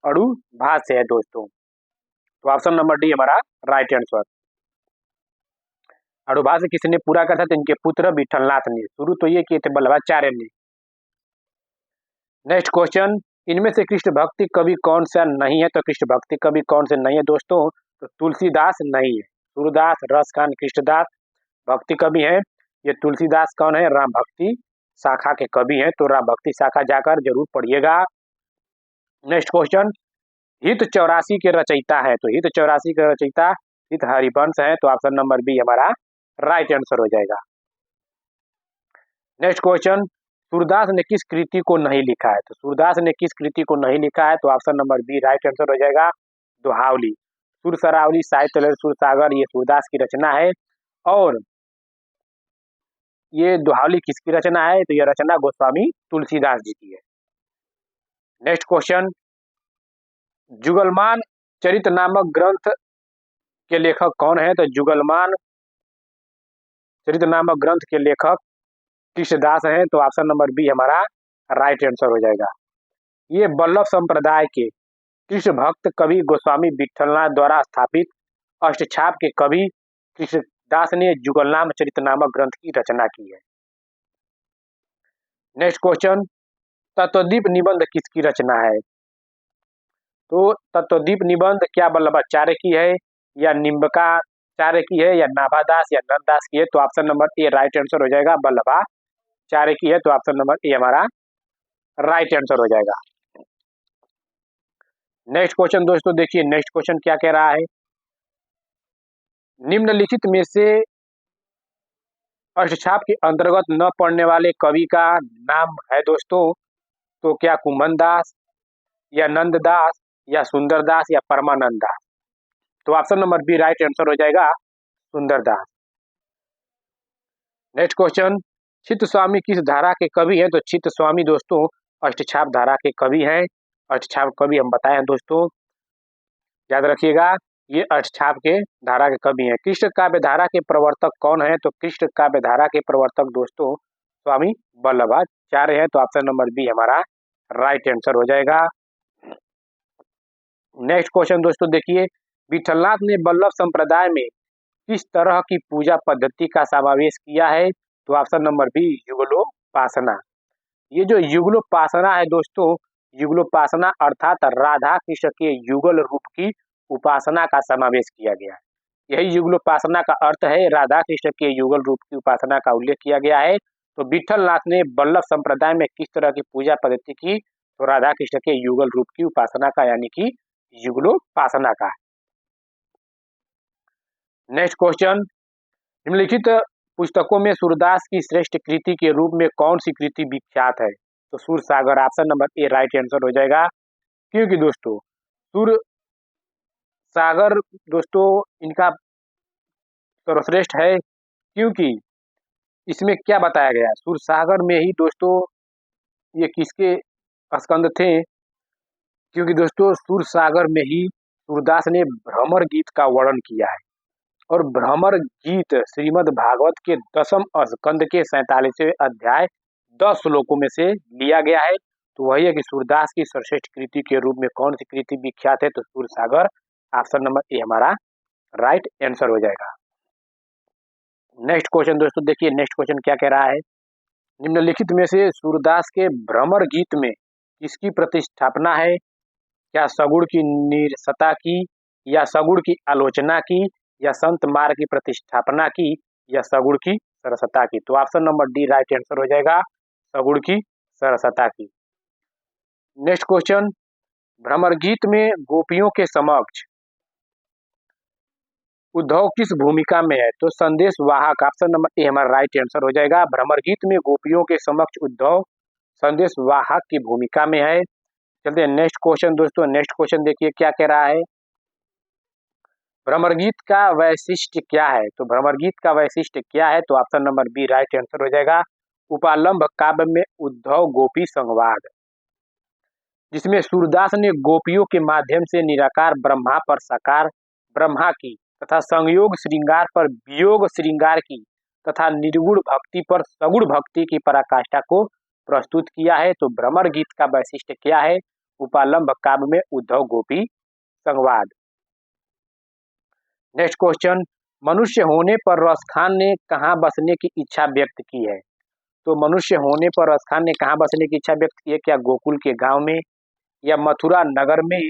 अणुभाष्य है दोस्तों। तो ऑप्शन नंबर डी हमारा राइट आंसर। अणुभाष्य किसने पूरा करा था? तो इनके पुत्र विठलनाथ ने। शुरू तो ये किए थे वल्लभाचार्य ने। नेक्स्ट क्वेश्चन, इनमें से कृष्ण भक्ति कवि कौन सा नहीं है? तो कृष्ण भक्ति कवि कौन से नहीं है दोस्तों? तो तुलसीदास नहीं है। सूरदास, रसखान, कृष्णदास भक्ति कवि है। ये तुलसीदास कौन है? राम भक्ति शाखा के कवि हैं, तो राम भक्ति शाखा जाकर जरूर पढ़िएगा। नेक्स्ट क्वेश्चन, हित 84 के रचयिता है, तो हित 84 के रचयिता हित हरिवंश है, तो ऑप्शन नंबर बी हमारा राइट आंसर हो जाएगा। नेक्स्ट क्वेश्चन, सूरदास ने किस कृति को नहीं लिखा है? तो सूरदास ने किस कृति को नहीं लिखा है? तो option number B right answer हो जाएगा, दोहावली। सुर सरावली, साहित्य लहरी, सुर सागर, ये सूरदास की रचना है। और ये दोहावली किसकी रचना है? तो यह रचना गोस्वामी तुलसीदास जी की है। नेक्स्ट क्वेश्चन, जुगलमान चरित नामक ग्रंथ के लेखक कौन है? तो जुगलमान चरित नामक ग्रंथ के लेखक कृष्णदास हैं, तो ऑप्शन नंबर बी हमारा राइट आंसर हो जाएगा। ये वल्लभ संप्रदाय के कृष्ण भक्त कवि गोस्वामी विठलनाथ द्वारा स्थापित अष्टछाप के कवि कृष्णदास ने जुगलनाम चरित नामक ग्रंथ की रचना की है। नेक्स्ट क्वेश्चन, तत्वदीप निबंध किसकी रचना है? तो तत्वदीप निबंध क्या वल्लभाचार्य की है, या निम्बकाचार्य की है, या नाभादास, या नंददास की है? तो option number A right answer हो जाएगा, वल्लभाचार्य की है, तो ऑप्शन नंबर ए हमारा राइट आंसर हो जाएगा। नेक्स्ट क्वेश्चन दोस्तों देखिए, नेक्स्ट क्वेश्चन क्या कह रहा है, निम्नलिखित में से अष्टछाप के अंतर्गत न पढ़ने वाले कवि का नाम है दोस्तों, तो क्या कुंभन दास या नंददास या सुंदरदास या परमानंद दास? तो option number B right answer हो जाएगा, सुंदरदास। नेक्स्ट क्वेश्चन, चित्त स्वामी किस धारा के कवि हैं? तो चित्त स्वामी दोस्तों अष्टछाप धारा के कवि हैं। अष्टछाप कवि हम बताए हैं दोस्तों, याद रखिएगा, ये अष्टछाप के धारा के कवि हैं। कृष्ण काव्य धारा के प्रवर्तक कौन है? तो कृष्ण काव्य धारा के प्रवर्तक दोस्तों स्वामी वल्लभाचार्य है। तो ऑप्शन नंबर बी हमारा राइट आंसर हो जाएगा। नेक्स्ट क्वेश्चन दोस्तों देखिए, विठलनाथ ने वल्लभ संप्रदाय में किस तरह की पूजा पद्धति का समावेश किया है? तो ऑप्शन नंबर बी युगलोपासना। ये जो युगलोपासना है दोस्तों, युगलोपासना अर्थात राधा कृष्ण के युगल रूप की उपासना का समावेश किया गया है। यही युगलोपासना का अर्थ है, राधा कृष्ण के युगल रूप की उपासना का उल्लेख किया गया है। तो विठलनाथ ने वल्लभ संप्रदाय में किस तरह की पूजा पद्धति की? तो राधा कृष्ण के युगल रूप की उपासना का, यानी कि युगलोपासना का। नेक्स्ट क्वेश्चन, निम्नलिखित पुस्तकों में सूरदास की श्रेष्ठ कृति के रूप में कौन सी कृति विख्यात है? तो Sur Sagar, option number A right answer हो जाएगा। क्योंकि दोस्तों सूर सागर दोस्तों इनका सर्वश्रेष्ठ है, क्योंकि इसमें क्या बताया गया है, सूर सागर में ही दोस्तों ये किसके स्कंद थे? क्योंकि दोस्तों सूर सागर में ही सूरदास ने भ्रमर गीत का वर्णन किया है, और भ्रमर गीत श्रीमद् भागवत के 10वें स्कंद के 47वें अध्याय 10 श्लोकों में से लिया गया है। तो वही है कि सूरदास की सर्वश्रेष्ठ कृति के रूप में कौन सी कृति विख्यात है? तो सूर सागर, ऑप्शन नंबर ए हमारा राइट आंसर हो जाएगा। नेक्स्ट क्वेश्चन दोस्तों देखिए, नेक्स्ट क्वेश्चन क्या कह रहा है, निम्नलिखित में से सूरदास के भ्रमर गीत में किसकी प्रतिस्थापना है? क्या सगुण की निरसता की, या सगुण की आलोचना की, या संत मार्ग की प्रतिस्थापना की, या सगुण की सरसता की? तो option number D right answer हो जाएगा, सगुण की सरसता की। नेक्स्ट क्वेश्चन, भ्रमर गीत में गोपियों के समक्ष उद्धव किस भूमिका में है? तो संदेश वाहक, ऑप्शन नंबर ए हमारा राइट आंसर हो जाएगा। भ्रमर गीत में गोपियों के समक्ष उद्धव संदेश वाहक की भूमिका में है। चलते हैं नेक्स्ट क्वेश्चन दोस्तों, नेक्स्ट क्वेश्चन देखिए क्या कह रहा है, भ्रमर गीत का वैशिष्ट्य क्या है? तो भ्रमर गीत का वैशिष्ट्य क्या है? तो option number B right answer हो जाएगा, उपालंब काव्य में उद्धव गोपी संवाद, जिसमें सूरदास ने गोपियों के माध्यम से निराकार ब्रह्मा पर साकार ब्रह्मा की, तथा संयोग श्रृंगार पर वियोग श्रृंगार की, तथा निर्गुण भक्ति पर सगुण भक्ति की पराकाष्ठा को प्रस्तुत किया है। तो भ्रमर गीत का वैशिष्ट्य क्या है? उपालंब काव्य में उद्धव गोपी संवाद। नेक्स्ट क्वेश्चन, मनुष्य होने पर रसखान ने कहाँ बसने की इच्छा व्यक्त की है? तो मनुष्य होने पर रसखान ने कहाँ बसने की इच्छा व्यक्त की है? क्या गोकुल के गांव में, या मथुरा नगर में,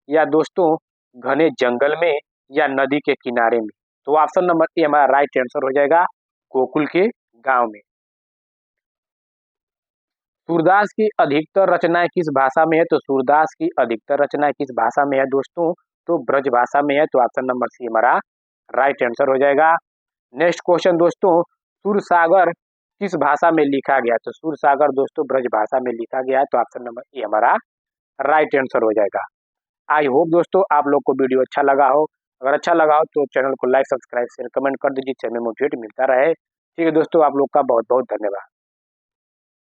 या दोस्तों घने जंगल में, या नदी के किनारे में? तो ऑप्शन नंबर ए हमारा राइट आंसर हो जाएगा, गोकुल के गांव में। सूरदास की अधिकतर रचनाएं किस भाषा में है? तो सूरदास की अधिकतर रचनाएं किस भाषा में है दोस्तों? तो ब्रज भाषा में है। तो ऑप्शन नंबर सी हमारा राइट आंसर हो जाएगा। नेक्स्ट क्वेश्चन दोस्तों, सूरसागर किस भाषा में लिखा गया? तो सूरसागर दोस्तों ब्रज भाषा में लिखा गया है। तो ऑप्शन नंबर ए हमारा राइट आंसर हो जाएगा। आई होप दोस्तों आप लोग को वीडियो अच्छा लगा हो। अगर अच्छा लगा हो तो चैनल को लाइक, सब्सक्राइब, शेयर, कमेंट कर दीजिए, चैनल में मोटिवेट मिलता रहे। ठीक है दोस्तों, आप लोग का बहुत बहुत धन्यवाद।